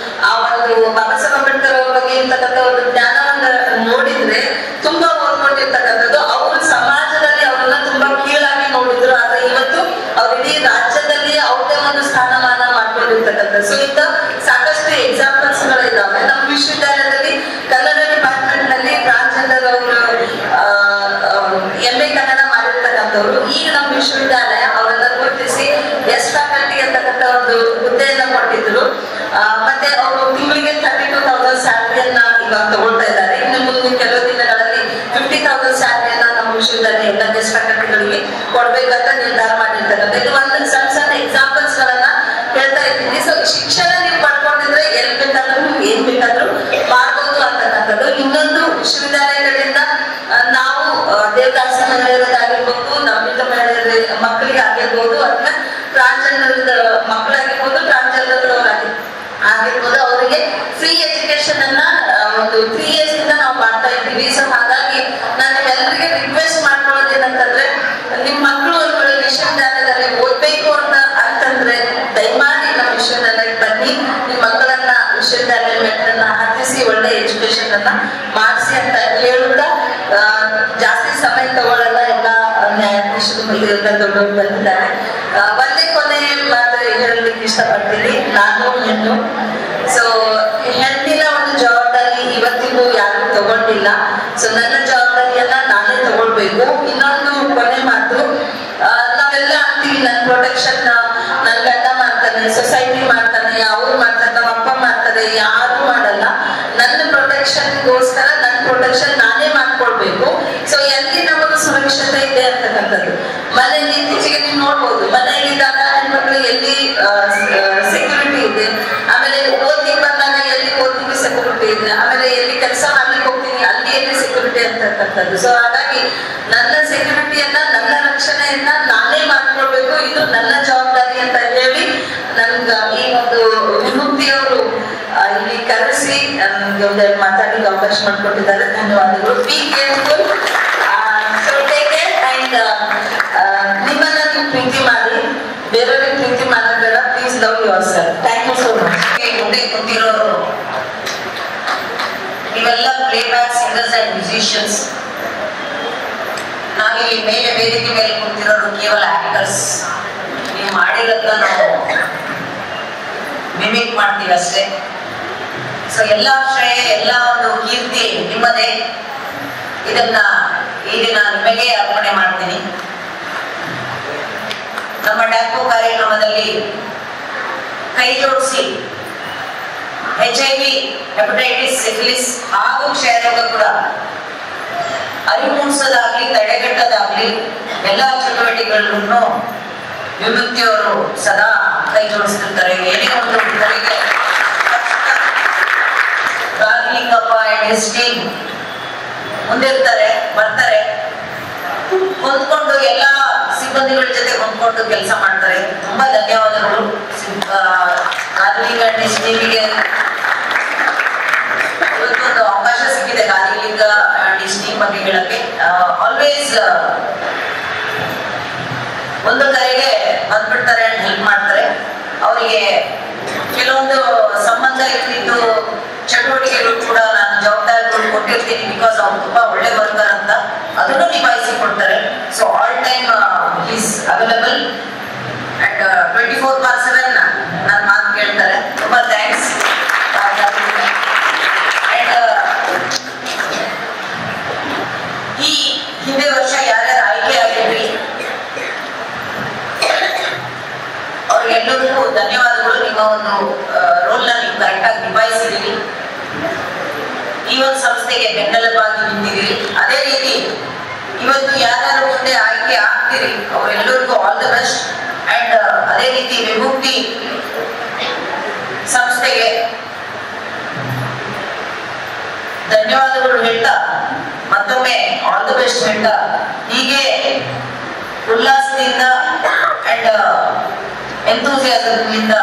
S3: ಆ ಒಂದು ಬಾಬಾ ಸಾಹೇಬ್ ಅಂಬೇಡ್ಕರ್ ಅವ್ರ ಬಗ್ಗೆ ಇರ್ತಕ್ಕಂಥ ಒಂದು ಜ್ಞಾನವನ್ನ ನೋಡಿದ್ರೆ ತುಂಬಾ ಓದ್ಕೊಂಡಿರ್ತಕ್ಕಂಥದ್ದು. ಅವರು ಸಮಾಜದಲ್ಲಿ ಅವ್ರನ್ನ ತುಂಬಾ ಕೀಳಾಗಿ ನೋಡಿದ್ರು. ಆದ್ರೆ ಇವತ್ತು ಅವ್ರ ಇಡೀ ರಾಜ್ಯದಲ್ಲಿ ಅವ್ರದೇ ಒಂದು ಸ್ಥಾನಮಾನ ಮಾಡ್ಕೊಂಡಿರ್ತಕ್ಕಂಥದ್ದು. ಸೊ ಇಂಥ ಸಾಕಷ್ಟು ಎಕ್ಸಾಂಪಲ್ಸ್ ಗಳಿದ್ದಾವೆ. ನಮ್ಮ ವಿಶ್ವವಿದ್ಯಾಲಯದಲ್ಲಿ ಕನ್ನಡ ಡಿಪಾರ್ಟ್ಮೆಂಟ್ ನಲ್ಲಿ ಟ್ರಾನ್ಸ್ಜೆಂಡರ್ ಅವರು MA ಕನ್ನಡ ಮಾಡಿರ್ತಕ್ಕಂಥವ್ರು. ಈಗ ನಮ್ಮ ವಿಶ್ವವಿದ್ಯಾಲಯ ಅವರೆಲ್ಲ ಗುರುತಿಸಿ ಗೆಸ್ಟ್ ಫ್ಯಾಕಲ್ಟಿ ಅಂತಕ್ಕಂಥ ಒಂದು ಹುದ್ದೆಯನ್ನ ಕೊಟ್ಟಿದ್ರು. ಮತ್ತೆ ಅವರು ತಿಂಗಳಿಗೆ 32,000 ಸ್ಯಾಲರಿಯನ್ನ ಇವಾಗ ತಗೊಳ್ತಾ ಇದ್ದಾರೆ. ಇನ್ನು ಮುಂದಿನ ಕೆಲವು ದಿನಗಳಲ್ಲಿ 50,000 ಸ್ಯಾಲರಿಯನ್ನ ನಮ್ಮ ವಿಶ್ವವಿದ್ಯಾಲಯ ಎಲ್ಲ ಗೆಸ್ಟ್ ಫ್ಯಾಕಲ್ಟಿಗಳಿಗೆ ಕೊಡ್ಬೇಕಂತ ನಿರ್ಧಾರ ಮಾಡಿರ್ತಕ್ಕಂಥ. ಇದು ಒಂದು ಸಣ್ಣ ಸಣ್ಣ ಎಕ್ಸಾಂಪಲ್ಸ್ ಗಳನ್ನ ಹೇಳ್ತಾ ಇದ್ದೀನಿ. ಸೊ ಶಿಕ್ಷಣ ನೀವು ಪಡ್ಕೊಂಡಿದ್ರೆ ಎಲ್ಲಿ ಬೇಕಾದ್ರೂ ಏನ್ ಬೇಕಾದ್ರೂ ಮಾಡ್ಬೋದು ಅಂತಕ್ಕಂಥದ್ದು. ಇನ್ನೊಂದು ವಿಶ್ವವಿದ್ಯಾಲಯಗಳಿಂದ ನಾವು ದೇವದಾಸಿ ಮಹಿಳೆಯರಿಗಾಗಿರ್ಬೋದು, ನಮ್ಮಿತ ಮಹಿಳೆಯರ ಮಕ್ಕಳಿಗೆ ಆಗಿರ್ಬೋದು, ಅಥವಾ ಟ್ರಾನ್ಸ್ಜೆಂಡರ್ ಮಕ್ಕಳಾಗಿರ್ಬೋದು, ಟ್ರಾನ್ಸ್ಜೆಂಡರ್ ಆಗಿರ್ಬೋದು, ಅವರಿಗೆ ಫ್ರೀ ಎಜುಕೇಶನ್ ಅನ್ನ ಒಂದು 3 years ಇಂದ ನಾವು ಮಾಡ್ತಾ ಇದ್ದೀವಿ. ಸೊ ಹಾಗಾಗಿ ನಾನು ಎಲ್ಲರಿಗೆ ರಿಕ್ವೆಸ್ಟ್ ಮಾಡ್ಕೊಳ್ಳೋದೇನಂತಂದ್ರೆ, ನಿಮ್ ಮಕ್ಕಳು ಒಂದು ವಿಶ್ವವಿದ್ಯಾಲಯದಲ್ಲಿ ಓದ್ಬೇಕು ಅಂತಂದ್ರೆ ದಯಮಾಡಿ ನಮ್ಮ ವಿಶ್ವವಿದ್ಯಾಲಯಕ್ಕೆ ಬನ್ನಿ. ನಿಮ್ ಮಕ್ಕಳನ್ನ ವಿಶ್ವವಿದ್ಯಾಲಯ ಮೆಟ್ಟನ್ನ ಹತ್ತಿಸಿ ಒಳ್ಳೆ ಎಜುಕೇಶನ್ ಅನ್ನ ಮಾಡಿಸಿ ಅಂತ ಹೇಳುತ್ತಾ, ಜಾಸ್ತಿ ಸಮಯ ತಗೊಳ್ಳಲ್ಲ. ಎಲ್ಲ ನ್ಯಾಯಾಧೀಶರು ದೊಡ್ಡವರು ಬಂದಿದ್ದಾರೆ. ಒಂದೇ ಕೊನೆ ಮಾತು ಹೇಳಲಿಕ್ಕೆ ಇಷ್ಟಪಡ್ತೀನಿ. ನಾನು ಹೆಣ್ಣು. ಸೊ ಹೆಣ್ಣಿನ ಒಂದು ಜವಾಬ್ದಾರಿ ಇವತ್ತಿಗೂ ಯಾರು ತಗೊಂಡಿಲ್ಲ. ಸೊ ನನ್ನ ಜವಾಬ್ದಾರಿಯನ್ನ ನಾನೇ ತಗೊಳ್ಬೇಕು. ಇನ್ನೊಂದು ಕೊನೆ ಮಾತು, ನಾವೆಲ್ಲ ಅಂತೀವಿ ನನ್ನ ಪ್ರೊಟೆಕ್ಷನ್ ನನ್ನ ಗಂಡ ಮಾಡ್ತಾನೆ, ಸೊಸೈಟಿ ಮಾಡ್ತಾನೆ, ಅವ್ರು ಮಾಡ್ತಾರೆ, ನಮ್ಮ ಅಪ್ಪ ಮಾಡ್ತಾರೆ, ಯಾರು ಮಾಡಲ್ಲ. ನನ್ನ ಪ್ರೊಟೆಕ್ಷನ್ಗೋಸ್ಕರ ನನ್ನ ಪ್ರೊಟೆಕ್ಷನ್ ನಾನೇ ಮಾಡ್ಕೊಳ್ಬೇಕು. ಸೊ ಎಲ್ಲಿ ನಮಗೆ ಸುರಕ್ಷತೆ ಇದೆ ಅಂತಕ್ಕಂಥದ್ದು. ಮನೆಯಲ್ಲಿ ಇತ್ತೀಚೆಗೆ ನೀವು ನೋಡ್ಬೋದು, ಮನೆಯಲ್ಲಿದ್ದಾಗ ಹೆಣ್ಮಕ್ಳು ಎಲ್ಲಿ ಸೆಕ್ಯೂರಿಟಿ ಇದೆ, ಆಮೇಲೆ ಓದ್ಲಿಕ್ಕೆ ಬಂದಾಗ ಎಲ್ಲಿ ಓದ್ಲಿಕ್ಕೆ ಸೆಕ್ಯೂರಿಟಿ ಇದೆ, ಆಮೇಲೆ ಎಲ್ಲಿ ಕೆಲಸ ಮಾಡ್ಲಿಕ್ಕೆ ಹೋಗ್ತೀನಿ ಅಲ್ಲಿ ಎಲ್ಲಿ ಸೆಕ್ಯೂರಿಟಿ ಅಂತಕ್ಕಂಥದ್ದು. ಸೊ ಹಾಗಾಗಿ ನನ್ನ ಸೆಕ್ಯೂರಿಟಿಯನ್ನ, ನನ್ನ ರಕ್ಷಣೆಯನ್ನ ನಾನೇ ಮಾಡ್ಕೊಳ್ಬೇಕು. ಇದು ನನ್ನ ಜವಾಬ್ದಾರಿ ಅಂತ ಹೇಳಿ ನನ್ಗ ಈ ಒಂದು ವಿಮುಕ್ತಿಯವರು ಇಲ್ಲಿ ಕರೆಸಿ ನನ್ಗೆ ಒಂದೆರಡು ಮಾತಾಡಲಿಕ್ಕೆ ಅವಕಾಶ ಮಾಡಿಕೊಟ್ಟಿದ್ದಾರೆ. ಧನ್ಯವಾದಗಳು. Be careful. So take care and ನಿಮ್ಮನ್ನ ನೀವು ಪ್ರೀತಿ ಮಾಡಿ, ಬೇರೆಯವ್ರಿಗೆ ಪ್ರೀತಿ ಮಾಡೋದ್ರ. Please love yourself. Thank you so much.
S4: ಮುಂದೆ ಕೂತಿರೋರು ನೀವೆಲ್ಲ ಪ್ಲೇಬ್ಯಾಕ್ ಸಿಂಗರ್ಸ್ ಅಂಡ್ ಮ್ಯೂಸಿಷಿಯನ್ಸ್. ನಾವಿಲ್ಲಿ ಮೇಲೆ ವೇದಿಕೆ ಮೇಲೆ ಕೂತಿರೋರು ಕೇವಲ ಆಕ್ಟರ್ಸ್. ನೀವು ಮಾಡಿರೋದನ್ನ ನಾವು ಮಿಮಿಕ್ ಮಾಡ್ತೀವಿ ಅಷ್ಟೇ. ಸೊ ಎಲ್ಲ ಶ್ರೇಯ, ಎಲ್ಲ ಒಂದು ಕೀರ್ತಿ ನಿಮ್ಮದೇ. ಇದನ್ನ ಈ ದಿನ ನಿಮಗೆ ಅರ್ಪಣೆ ಮಾಡ್ತೀನಿ. ನಮ್ಮ ಡ್ಯಾಕೋ ಕಾರ್ಯಕ್ರಮದಲ್ಲಿ ಕೈ ಜೋಡಿಸಿ HIV, ಹೆಪಟೈಟಿಸ್, ಸಿಫಿಲಿಸ್ ಹಾಗೂ ಕ್ಷಯರೋಗ ಕೂಡ ಅರಿವು ಮೂಡಿಸೋದಾಗ್ಲಿ ತಡೆಗಟ್ಟೋದಾಗ್ಲಿ ಎಲ್ಲ ಚಟುವಟಿಕೆಗಳನ್ನು ವಿಮುಕ್ತಿಯವರು ಸದಾ ಕೈ ಜೋಡಿಸ್ತಿರ್ತಾರೆ. ಏನೇ ಒಂದು ಮಕ್ಕಳಿಗೆ ರಾಘಲಿಂಗಪ್ಪ ಅಂಡ್ ಹಿಸ್ ಟೀಮ್ ಮುಂದಿರ್ತಾರೆ, ಬರ್ತಾರೆ, ಹೊಂದ್ಕೊಂಡು ಎಲ್ಲ ಸಿಬ್ಬಂದಿಗಳ ಜೊತೆ ಹೊಂದ್ಕೊಂಡು ಕೆಲಸ ಮಾಡ್ತಾರೆ. ತುಂಬಾ ಧನ್ಯವಾದಗಳು ರಾಘಲಿಂಗ ಅಂಡ್ ಹಿಸ್ ಟೀಮಿಗೆ. ಇವತ್ತೊಂದು ಅವಕಾಶ ಸಿಕ್ಕಿದೆ ರಾಘಲಿಂಗ ಅಂಡ್ ಹಿಸ್ ಟೀಮ್ ಬಗ್ಗೆ ಹೇಳಕ್ಕೆ. ಆಲ್ವೇಸ್ ಒಂದು ಕರೆಗೆ ಬಂದ್ಬಿಡ್ತಾರೆ ಅಂಡ್ ಹೆಲ್ಪ್ ಮಾಡ್ತಾರೆ. ಅವರಿಗೆ ಕೆಲವೊಂದು ಸಂಬಂಧ ಇಟ್ಟಿದ್ದು ಚಟುವಟಿಕೆಗಳು ಕೂಡ ನಾನು ಜವಾಬ್ದಾರಿಗಳು ಕೊಟ್ಟಿರ್ತೀನಿ. ಬಿಕಾಸ್ ಅವ್ರು ತುಂಬಾ ಒಳ್ಳೆ ವರ್ಕರ್ ಅಂತ ಅದನ್ನು ನಿಭಾಯಿಸಿ ಕೊಡ್ತಾರೆ. So all time is available and 24/7 ನನ್ನ ಮಾತು ಕೇಳ್ತಾರೆ. ತುಂಬಾ ಥ್ಯಾಂಕ್ಸ್. ಈ ಹಿಂದೆ ವರ್ಷ ಯಾರ್ಯಾರು ಆಯ್ಕೆ ಆಗಿದ್ರಿ ಅವ್ರಿಗೆಲ್ಲರಿಗೂ ಧನ್ಯವಾದಗಳು. ನಿಮ್ಮ ಒಂದು ರೋಲ್ ನ ನೀವು ಕರೆಕ್ಟ್ ಆಗಿ ನಿಭಾಯಿಸಿದ್ದೀರಿ. ಈ ಒಂದು ಸಂಸ್ಥೆಗೆ ಬೆನ್ನೆಲುಬಾಗಿ ನಿಂತಿದ್ದೀರಿ. ಅದೇ ರೀತಿ ಇವತ್ತು ಯಾರು ಮುಂದೆ ಆಯ್ಕೆ ಆಗ್ತೀರಿ ಅವರೆಲ್ಲರಿಗೂ ಆಲ್ ದ ಬೆಸ್ಟ್. ಅಂಡ್ ಅದೇ ರೀತಿ ವಿಮುಕ್ತಿ ಸಂಸ್ಥೆಗೆ ಧನ್ಯವಾದಗಳು ಹೇಳ್ತಾ ಮತ್ತೊಮ್ಮೆ ಆಲ್ ದ ಬೆಸ್ಟ್ ಹೇಳ್ತಾ ಹೀಗೆ ಉಲ್ಲಾಸದಿಂದ ಅಂಡ್ ಎಂಥೂಸಿಯಾಸಮ್ನಿಂದ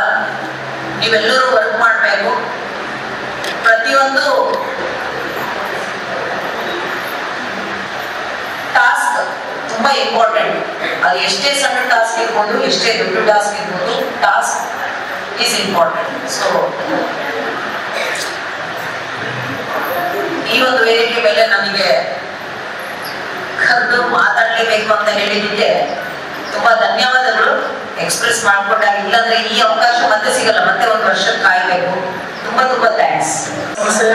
S4: ನೀವೆಲ್ಲರೂ ವರ್ಕ್ ಮಾಡಬೇಕು. ಪ್ರತಿಯೊಂದು ಟಾಸ್ಕ್ ತುಂಬಾ ಇಂಪಾರ್ಟೆಂಟ್. ಅದು ಎಷ್ಟೇ ಸಣ್ಣ ಟಾಸ್ಕ್ ಇರ್ಬೋದು, ಎಷ್ಟೇ ದೊಡ್ಡ ಟಾಸ್ಕ್ ಇರ್ಬೋದು, ಟಾಸ್ಕ್ ಈಸ್ ಇಂಪಾರ್ಟೆಂಟ್. ಸೊ ಈ ಒಂದು ವೇದಿಕೆ ಮೇಲೆ ನನಗೆ ಕರೆದು ಮಾತಾಡಲೇಬೇಕು ಅಂತ ಹೇಳಿದ್ದಕ್ಕೆ ತುಂಬಾ ಧನ್ಯವಾದಗಳು ಎಕ್ಸ್ಪ್ರೆಸ್ ಮಾಡ್ಕೊಂಡಾಗ. ಇಲ್ಲಾಂದ್ರೆ ಈ ಅವಕಾಶ ಮತ್ತೆ ಸಿಗಲ್ಲ, ಮತ್ತೆ ಒಂದು ವರ್ಷ ಕಾಯ್ಬೇಕು. ತುಂಬಾ ತುಂಬಾ ಥ್ಯಾಂಕ್ಸ್.
S5: ಸಂಸ್ಥೆಯ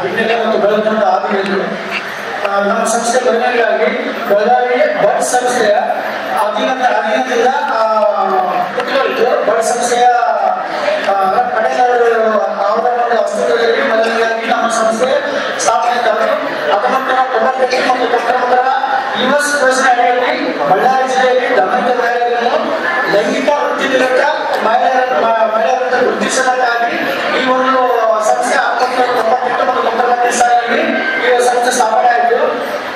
S5: ಹಿನ್ನೆಲೆ ಮತ್ತು ಬೆಳವಣಿಗೆ ಆದಿಗಳು ನಮ್ಮ ಸಂಸ್ಥೆ ಬೆಳವಣಿಗೆಯಾಗಿ ಬೆಳಗಾವಿ ಬಡ್ ಸಂಸ್ಥೆಯ ಅಧೀನದಿಂದ ಹುಟ್ಟುಕೊಂಡಿತು. ಬಡ್ ಸಂಸ್ಥೆಯ ಪಡೆಯವರು ಅವರ ಒಂದು ಅಸ್ತಿತ್ವದಲ್ಲಿ ಮೊದಲಿಗಾಗಿ ನಮ್ಮ ಸಂಸ್ಥೆ ಸ್ಥಾಪನೆ ಇದ್ದವರು 1998 ಮತ್ತು 1999 US ಯೋಜನೆ ಅಡಿಯಲ್ಲಿ ಬಳ್ಳಾರಿ ಜಿಲ್ಲೆಯಲ್ಲಿ ದಮನಿತ ಮಹಿಳೆಯರನ್ನು ಲೈಂಗಿಕ ವೃತ್ತಿ ನಿರತ ಮಹಿಳೆಯರನ್ನು ಗುರುತಿಸಬೇಕಾಗಿ ಈ ಒಂದು ಸಂಸ್ಥೆ 1998 ಮತ್ತು 1999 ಸಾಲಿನಲ್ಲಿ ಈ ಸಂಸ್ಥೆ ಸ್ಥಾಪನೆ ಆಯಿತು.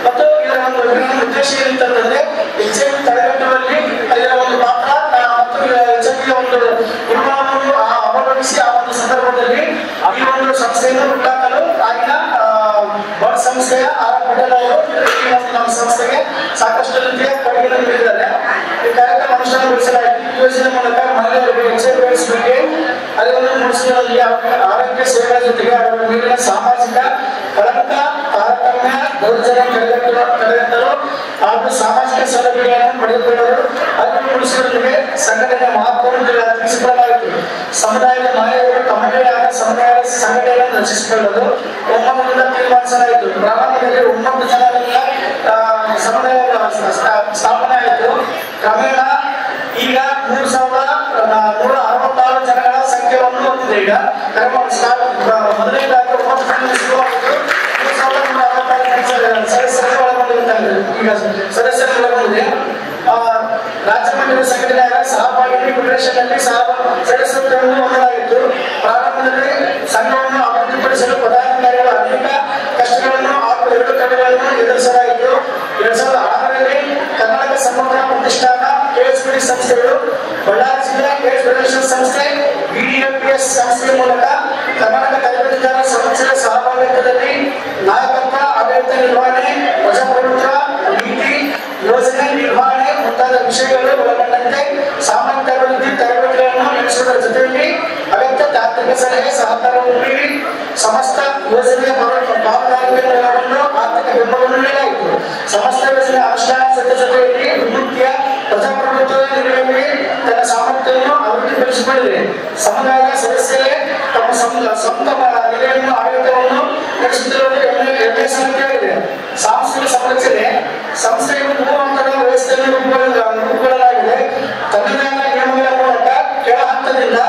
S5: ಮತ್ತು ಇದರ ಒಂದು ಉದ್ದೇಶ ಏನಂತಂದ್ರೆ HIV ತಡೆಗಟ್ಟುವಲ್ಲಿ ಇದರ ಒಂದು ಪಾತ್ರ ಮತ್ತು HIV ಒಂದು ಉಲ್ಬಣವನ್ನು ಅವಲಂಬಿಸಿ ಆ ಒಂದು ಸಂದರ್ಭದಲ್ಲಿ ಈ ಒಂದು ಸಂಸ್ಥೆಯನ್ನು ಹುಟ್ಟಾಕಲು ಆಗಿನ ಬಡ್ ಸಂಸ್ಥೆಯ ಪಟೇಲ್ ಅವರು ಈ ಒಂದು ನಮ್ಮ ಸಂಸ್ಥೆಗೆ ಸಾಕಷ್ಟು ರೀತಿಯ ಕೊಡುಗೆಯನ್ನು ನೀಡಿದ್ದಾರೆ. ಈ ಕಾರ್ಯಕ್ರಮ ಅನುಷ್ಠಾನಗೊಳಿಸಲಾಯಿತು. ಈ ಯೋಜನೆ ಮೂಲಕ ಮಹಿಳೆಯರಿಗೆ HIV ಏಡ್ಸ್ ಬಗ್ಗೆ ಅರಿವನ್ನು ಮೂಡಿಸುವುದರಲ್ಲಿ ಆರೋಗ್ಯ ಸೇವೆಗಳ ಜೊತೆಗೆ ಅವರ ಮೇಲಿನ ಸಾಮಾಜಿಕ ಕಳಂಕ, ತಾರತಮ್ಯ, ದೌರ್ಜನ್ಯ ತಡೆಗಟ್ಟಲು ಹಾಗೂ ಸಾಮಾಜಿಕ ಸೌಲಭ್ಯಗಳನ್ನು ಪಡೆದುಕೊಳ್ಳಲು ಅರಿವು ಮೂಡಿಸುವುದರಿಗೆ ಸಂಘಟನೆಯ ಮಹತ್ವವನ್ನು ತಿಳಿಸಿಕೊಳ್ಳಲಾಯಿತು. ಸಮುದಾಯದ ಮಹಿಳೆಯರು ತಮ್ಮದೇ ಆದ ಸಮುದಾಯದ ಸಂಘಟನೆಯನ್ನು ರಚಿಸಿಕೊಳ್ಳಲು ಒಮ್ಮತದಿಂದ ತೀರ್ಮಾನಿಸಲಾಯಿತು. ಪ್ರಾರಂಭದಲ್ಲಿ 9 ಜನರಿಂದ ಸಮುದಾಯ ಸ್ಥಾಪನೆ ಆಯಿತು. ಕ್ರಮೇಣ ಈಗ 3,166 ಜನಗಳ ಸಂಖ್ಯೆಯನ್ನು ಹೊಂದಿದೆ. ಈಗ ಮೊದಲನೇದಾಗಿ 9 ಜನ ಶುರುವಾಗಿದ್ದು 3,166 ಸದಸ್ಯರನ್ನು ಒಳಗೊಂಡಿರುತ್ತಾರೆ. ಈಗ ಸದಸ್ಯರು ಒಳಗೊಂಡಿದೆ. ರಾಜ್ಯ ಮಟ್ಟದ ಸಂಘಟನೆಯ ಸಹಭಾಗಿತ್ವ ಫೆಡರೇಷನ್ನಲ್ಲಿ ಸದಸ್ಯತ್ವವನ್ನು ಹೊಂದಲಾಗಿತ್ತು. ಪ್ರಾರಂಭದಲ್ಲಿ ಸಂಘವನ್ನು ಅಭಿವೃದ್ಧಿಪಡಿಸಲು ಪದಾಧಿಕಾರಿಗಳು ಅನೇಕ ಕಷ್ಟಗಳನ್ನು ಹಾಗೂ ಎದುರುಕಡೆಗಳನ್ನು ಎದುರಿಸಲಾಯಿತು. 2006ರಲ್ಲಿ ಕರ್ನಾಟಕ ಸಮುದ್ರ ಪ್ರತಿಷ್ಠಾನ KSPD ಸಂಸ್ಥೆಗಳು ಬಳ್ಳಾರಿ ಜಿಲ್ಲೆ ಏಡ್ಸ್ ಪ್ರಿವೆನ್ಷನ್ ಸಂಸ್ಥೆ BDMPS ಸಂಸ್ಥೆಯ ಮೂಲಕ ಕರ್ನಾಟಕ ತರಬೇತಿದಾರರ ಸಂಸ್ಥೆಯ ಸಹಭಾಗಿತ್ವದಲ್ಲಿ ನಾಯಕತ್ವ, ಆಡಳಿತ ನಿರ್ವಹಣೆ, ಪ್ರಜಾಪ್ರಭುತ್ವ, ನೀತಿ, ಯೋಜನೆ ನಿರ್ವಹಣೆ ಮುಂತಾದ ವಿಷಯಗಳು ಒಳಗೊಂಡಂತೆ ಸಾಮಾನ್ಯ ಅಭಿವೃದ್ಧಿ ತರಬೇತಿಗಳನ್ನು ನಡೆಸುವುದರ ಜೊತೆಯಲ್ಲಿ ಅಗತ್ಯ ತಾಂತ್ರಿಕ ಸಲಹೆ ಸಹಕಾರವನ್ನು ನೀಡಿ ಸಮಸ್ತ ಯೋಜನೆಯ ಪಾಲುದಾರಿಕೆಯನ್ನು ಒಳಗೊಂಡು ಆರ್ಥಿಕ ಬೆಂಬಲವನ್ನು ನೀಡಲಾಯಿತು. ಸಮಸ್ತ ಯೋಜನೆ ಅನುಷ್ಠಾನ ಜೊತೆಯಲ್ಲಿ ವಿಮುಕ್ತಿಯ ಪ್ರಜಾಪ್ರಭುತ್ವ ನಿರ್ವಹಣೆಗೆ ತನ್ನ ಸಾಮರ್ಥ್ಯವನ್ನು ಅಭಿವೃದ್ಧಿಪಡಿಸಿಕೊಂಡಿದೆ. ಸಮುದಾಯದ ತಮ್ಮ ಸ್ವಂತ ನೆಲೆಯನ್ನು ಆಡಳಿತವನ್ನು ನಡೆಸುತ್ತಿರುವುದು ಹೆಮ್ಮೆಯ ಸಂಗತಿಯಾಗಿದೆ. ಸಾಂಸ್ಕೃತಿಕ ಸಂರಕ್ಷಣೆ ಸಂಸ್ಥೆಯನ್ನು 3 ಹಂತದ ವ್ಯವಸ್ಥೆಯನ್ನು ರೂಪುಗೊಳ್ಳಲಾಗಿದೆ. ತನ್ನದಾದ ನಿಯಮಗಳ ಮೂಲಕ ಕೆಳ ಹಂತದಿಂದ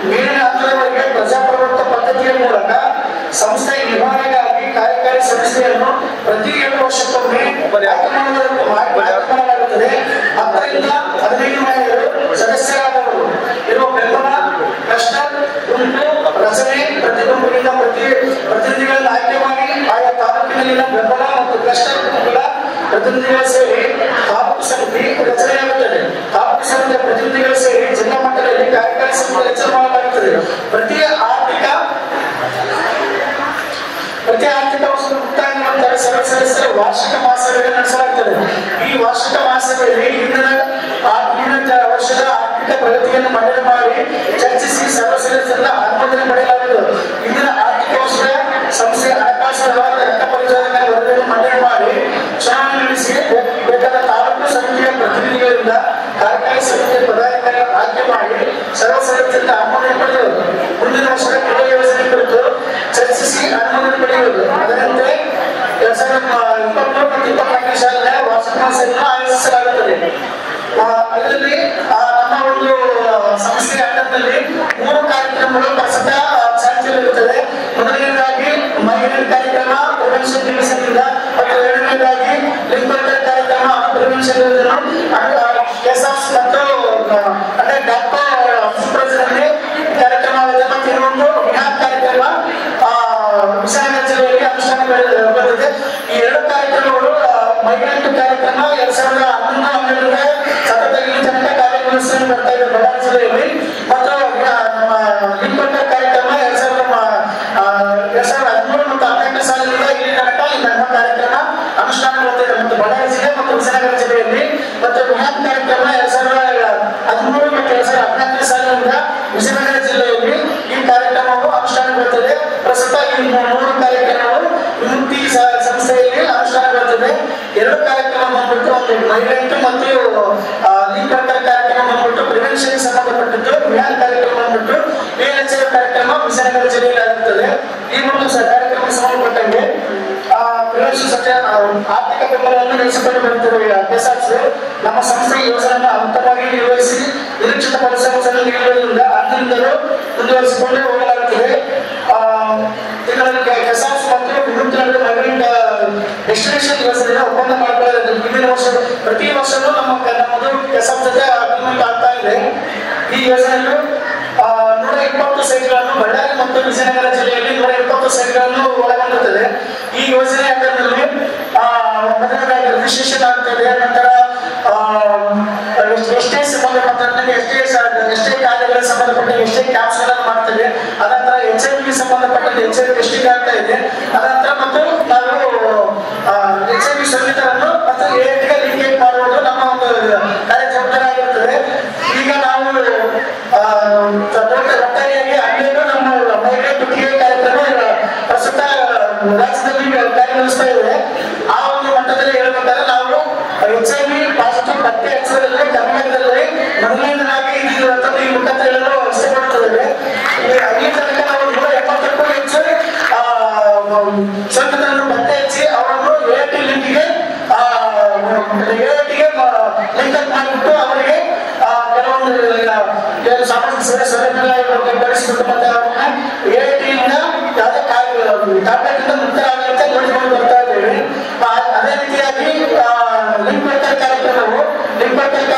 S5: ಮೇಲಿನ ಹಂತದವರೆಗೆ ಪ್ರಜಾಪ್ರಭುತ್ವ ಪದ್ಧತಿಯ ಮೂಲಕ ಸಂಸ್ಥೆಯ ನಿರ್ವಹಣೆಗಾಗಿ ಕಾರ್ಯಕಾರಿ ಸಮಿತಿಯನ್ನು ಪ್ರತಿ 2 ವರ್ಷಕ್ಕೊಮ್ಮೆ ಮಾಡಲಾಗುತ್ತದೆ. 10 ರಿಂದ 15 ಮಹಿಳೆಯರು ಸದಸ್ಯರಾದವರು ಇರುವ ಬೆಂಬಲ ಕ್ಲಸ್ಟರ್ ಗುಂಪು ರಚನೆ ಪ್ರತಿ ಗುಂಪಿನಿಂದ ಪ್ರತಿನಿಧಿಗಳನ್ನು ಆಯ್ಕೆ ಮಾಡಿ ಆಯಾ ತಾಲೂಕಿನಲ್ಲಿನ ಬೆಂಬಲ ಮತ್ತು ಕ್ಲಸ್ಟರ್ ಗುಂಪುಗಳ ಪ್ರತಿನಿಧಿಗಳು ಸೇರಿ ತಾಲೂಕು ಸಮಿತಿ ರಚನೆಯಾಗುತ್ತದೆ. ತಾಲೂಕು ಸಮಿತಿಯ ಪ್ರತಿನಿಧಿಗಳು ಸೇರಿ ಜಿಲ್ಲಾ ಮಟ್ಟದಲ್ಲಿ ಕಾರ್ಯಕಾರಿ ಸಮಿತಿ ರಚನೆ ಮಾಡಲಾಗುತ್ತದೆ. ಪ್ರತಿ ಆರ್ಥಿಕ ವರ್ಷ ಮುಕ್ತಾಯ ನಂತರ ಸರ್ವ ಸದಸ್ಯರ ವಾರ್ಷಿಕ ಮಹಾಸಭೆ ನಡೆಸಲಾಗುತ್ತದೆ. ಈ ವಾರ್ಷಿಕ ಮಹಾಸಭೆಯಲ್ಲಿ ಹಿಂದಿನ ವರ್ಷದ ಆರ್ಥಿಕ ಪ್ರಗತಿಯನ್ನು ಮಂಡನೆ ಮಾಡಿ ಚರ್ಚಿಸಿ ಸರ್ವ ಸದಸ್ಯರ ಅನುಮೋದನೆ ಪಡೆಯಲಾಗುತ್ತದೆ. ಇಂದಿನ ಆರ್ಥಿಕ ವರ್ಷದ ಸಂಸ್ಥೆಯ ಹಣಕಾಸು ವ್ಯವಹಾರ ಲೆಕ್ಕ ಪರಿಶೋಧನೆ ವರದಿಯನ್ನು ಮಂಡನೆ ಮಾಡಿ ಚುನಾವಣೆ ನಡೆಸಿ ಬೇಕಾದ ತಾಲೂಕು ಸಮಿತಿಯ ಪ್ರತಿನಿಧಿಗಳಿಂದ ಕಾರ್ಯಕಾರಿ ಸಮಿತಿಯ ಪದಾಧಿಕಾರಿ ಆಯ್ಕೆ ಮಾಡಿ ಸರ್ವ ಸದಸ್ಯರಿಂದ ಅನುಮೋದನೆ ಪಡೆಯುವುದು. ಮುಂದಿನ ವರ್ಷದ ಕ್ರಿಯಾ ಯೋಜನೆ ಕುರಿತು ಚರ್ಚಿಸಿ ಅನುಮೋದನೆ ಪಡೆಯುವುದು. ಅದರಂತೆ 2023 ಮತ್ತು 2024 ಸಾಲಿನ ವಾರ್ಷಿಕ ಮಹಾಸಭೆಯನ್ನು ಆಯೋಜಿಸಲಾಗುತ್ತದೆ. ಅದರಲ್ಲಿ ನಮ್ಮ ಒಂದು ಸಂಸ್ಥೆಯ ಅಂಡರ್ನಲ್ಲಿ 3 ಕಾರ್ಯಕ್ರಮಗಳು ಪ್ರಸ್ತುತ ಚಾಲ್ತಿಯಲ್ಲಿರುತ್ತದೆ. ಮೊದಲನೇದಾಗಿ ಮೈಗ್ರೇಟ್ ಕಾರ್ಯಕ್ರಮ ಪ್ರಿವೆನ್ಷನ್ ಡಿವಿಷನ್ನಿಂದ ಮತ್ತು ಎರಡನೇದಾಗಿ ಲಿಂಕ್ವರ್ಟರ್ ಕಾರ್ಯಕ್ರಮ ಪ್ರಿವೆನ್ಷನ್ ಕೆಸಾಸ್ ಮತ್ತು ಕಾರ್ಯಕ್ರಮವಿದೆ. ಮತ್ತು ಇನ್ನೊಂದು ವಿಹಾರ್ ಕಾರ್ಯಕ್ರಮ ವಿಜಯನಗರ ಜಿಲ್ಲೆಯಲ್ಲಿ ಅನುಷ್ಠಾನಗೊಳ್ಳುತ್ತದೆ. ಈ 2 ಕಾರ್ಯಕ್ರಮಗಳು ಮೈಗ್ರೇಟ್ ಕಾರ್ಯಕ್ರಮ 2011 ಸತತ ಈ ತನಕ ಕಾರ್ಯನಿರ್ವಹಿಸಿ ಬರ್ತಾ ಇದೆ ಬಳ್ಳಾರಿ ಜಿಲ್ಲೆಯಲ್ಲಿ. ಮತ್ತು ಲಿಂಕ್ವರ್ಟರ್ ಕಾರ್ಯಕ್ರಮ 2013 ಮತ್ತು 2014 ಸಾಲಿನಿಂದ ಇಲ್ಲಿ ತನಕ ಈ ಕಾರ್ಯಕ್ರಮ ಅನುಷ್ಠಾನಗೊಳ್ಳುತ್ತಿದೆ ಮತ್ತು ಬಳ್ಳಾರಿ ಜಿಲ್ಲೆ ಮತ್ತು ವಿಜಯನಗರ ಜಿಲ್ಲೆಯಲ್ಲಿ. ಮತ್ತು ವಿಹಾರ್ ಕಾರ್ಯಕ್ರಮ 2013 ಮತ್ತು 2014 ಸಾಲಿನಿಂದ ವಿಜಯನಗರ ಜಿಲ್ಲೆಯಲ್ಲಿ ಈ ಕಾರ್ಯಕ್ರಮವು ಅನುಷ್ಠಾನಗೊಳ್ಳುತ್ತದೆ. ಪ್ರಸ್ತುತ ಈ 3 ಕಾರ್ಯಕ್ರಮವು ವಿಮುಕ್ತಿ ಸಂಸ್ಥೆಯಲ್ಲಿ ಅನುಷ್ಠಾನಗೊಳ್ಳುತ್ತದೆ. 2 ಕಾರ್ಯಕ್ರಮ ಬಂದ್ಬಿಟ್ಟು ಒಂದು ಮೈಗ್ರೇಟ್ ಮತ್ತು ಲಿಂಕ್ವರ್ಟರ್ ಕಾರ್ಯಕ್ರಮ ಬಂದ್ಬಿಟ್ಟು ಪ್ರಿವೆನ್ಷನ್ ಸಂಬಂಧಪಟ್ಟಿದ್ದು, ವಿಹಾರ್ ಕಾರ್ಯಕ್ರಮ ಬಂದ್ಬಿಟ್ಟು PLHR ಕಾರ್ಯಕ್ರಮ ವಿಜಯನಗರ ಜಿಲ್ಲೆಯಲ್ಲಿ ಆಗುತ್ತದೆ. ಈ 3 ಕಾರ್ಯಕ್ರಮ ಸಂಬಂಧಪಟ್ಟಂಗೆ ಪ್ರಿವೆನ್ಷನ್ ಆರ್ಥಿಕ ಬೆಂಬಲವನ್ನು ನಡೆಸಿಕೊಂಡು ಬರುತ್ತದೆ. ಕೆಸಾಸ್ ನಮ್ಮ ಸಂಸ್ಥೆ ಯೋಜನೆಯನ್ನು ಹಂತವಾಗಿ ನಿರ್ವಹಿಸಿ ನಿರೀಕ್ಷಿತ ಫಲಿತಾಂಶವನ್ನು ನೀಡುವುದರಿಂದ ಅಂದಿನಿಂದಲೂ ಮುಂದುವರಿಸಿಕೊಂಡೇ ಹೋಗಲಾಗುತ್ತದೆ. ತಿಂಗಳಲ್ಲಿ ಕೆಸಾಸ್ ಮತ್ತು ವಿಮುಕ್ತ ಮೈಗ್ರೇಟ್ ಡೆಸ್ಟಿನೇಷನ್ ಯೋಜನೆಯ ಒಪ್ಪಂದ ಮಾಡಿಕೊಳ್ಳಲಾಗಿದೆ. ಮುಂದಿನ ವರ್ಷ ಪ್ರತಿ ವರ್ಷವೂ ನಮ್ಮದು ಕೆಸಾಸ್ ಜೊತೆ ಅಗ್ರಿಮೆಂಟ್ ಆಗ್ತಾ ಇದೆ. ಈ ಯೋಜನೆಯು 120 ಸೈಟ್ಗಳನ್ನು ಬಳ್ಳಾರಿ ಮತ್ತು ವಿಜಯನಗರ ಜಿಲ್ಲೆಯಲ್ಲಿ 120 ಸೈಟ್ಗಳನ್ನು ಒಳಗೊಂಡಿರುತ್ತದೆ. ಈ ಯೋಜನೆ ಅಂಗದಲ್ಲಿ ಮೊದಲನೇದಾಗಿ ರಿಜಿಸ್ಟ್ರೇಷನ್ ಆಗ್ತದೆ. ನಂತರ ಎಷ್ಟೇ ಸಂಬಂಧಪಟ್ಟಂತೆ ಎಷ್ಟೇ ಕಾರ್ಯಗಳಿಗೆ ಸಂಬಂಧಪಟ್ಟ ಎಷ್ಟೇ ಕ್ಯಾಂಪ್ಸ್ ಗಳನ್ನು ಮಾಡ್ತೇವೆ. ಅನಂತರ HIV ಸಂಬಂಧಪಟ್ಟಂತೆ HIV ಟೆಸ್ಟಿಂಗ್ ಆಗ್ತಾ ಇದೆ. ಅನಂತರ ಮತ್ತು ನಾವು HIV ಸೊನ್ನಿತರನ್ನು ಮತ್ತು AIT ಗೆ ಲಿಂಕೇಜ್ ಮಾಡುವುದು ನಮ್ಮ ಒಂದು ಕಾರ್ಯ ಜವಾಬ್ದಾರಿ ಆಗಿರುತ್ತದೆ. ಈಗ ನಾವು ಒಟ್ಟಾರೆಯಾಗಿ ಅಲ್ಲೇನು ನಮ್ಮ ಮೈಗ್ರೇಟ್ ಕಾರ್ಯಕ್ರಮ ಪ್ರಸ್ತುತ ರಾಜ್ಯದಲ್ಲಿ ಕಾರ್ಯನಿರ್ವಹಿಸ್ತಾ ಇದೆ. ಆ ಒಂದು ಮಟ್ಟದಲ್ಲಿ ಹೇಳ್ಬೇಕಾದ್ರೆ ನಾವು HIV ಪಾಸಿಟಿವ್ ಪತ್ತೆ ಹಚ್ಚುವುದರಲ್ಲಿ ಕರ್ನಾಟಕದಲ್ಲಿ ಮೊದಲನೇದಾಗಿ ಈ ಮುಖಾಂತರ ಹೇಳಲು ಇಷ್ಟಪಡುತ್ತದೆ. ಈ ತನಕ ನಾವು 170ಕ್ಕೂ ಹೆಚ್ಚು ಸೋಂಕಿತರನ್ನು ಪತ್ತೆ ಹಚ್ಚಿ ಅವರನ್ನು AIT ಲಿಂಕ್ಗೆ ಲಿಂಕ್ ಅಪ್ ಮಾಡಿಬಿಟ್ಟು ಅವರಿಗೆ ಕೆಲವೊಂದು ಸಾಮಾಜಿಕ ಸೌಲಭ್ಯಗಳನ್ನು ಬಳಸಿಬಿಟ್ಟು ಮತ್ತೆ ಅವರನ್ನ AIT ಇಂದ ಯಾವುದೇ ಟ್ಯಾಬ್ಲೆಟ್ ಮುಕ್ತರಾಗದಂತೆ ನೋಡಿಕೊಂಡು ಬರ್ತಾ ಇದ್ದೇವೆ. ಅದೇ ರೀತಿಯಾಗಿ ಲಿಂಕ್ವರ್ಟರ್ ಕಾರ್ಯಕ್ರಮವು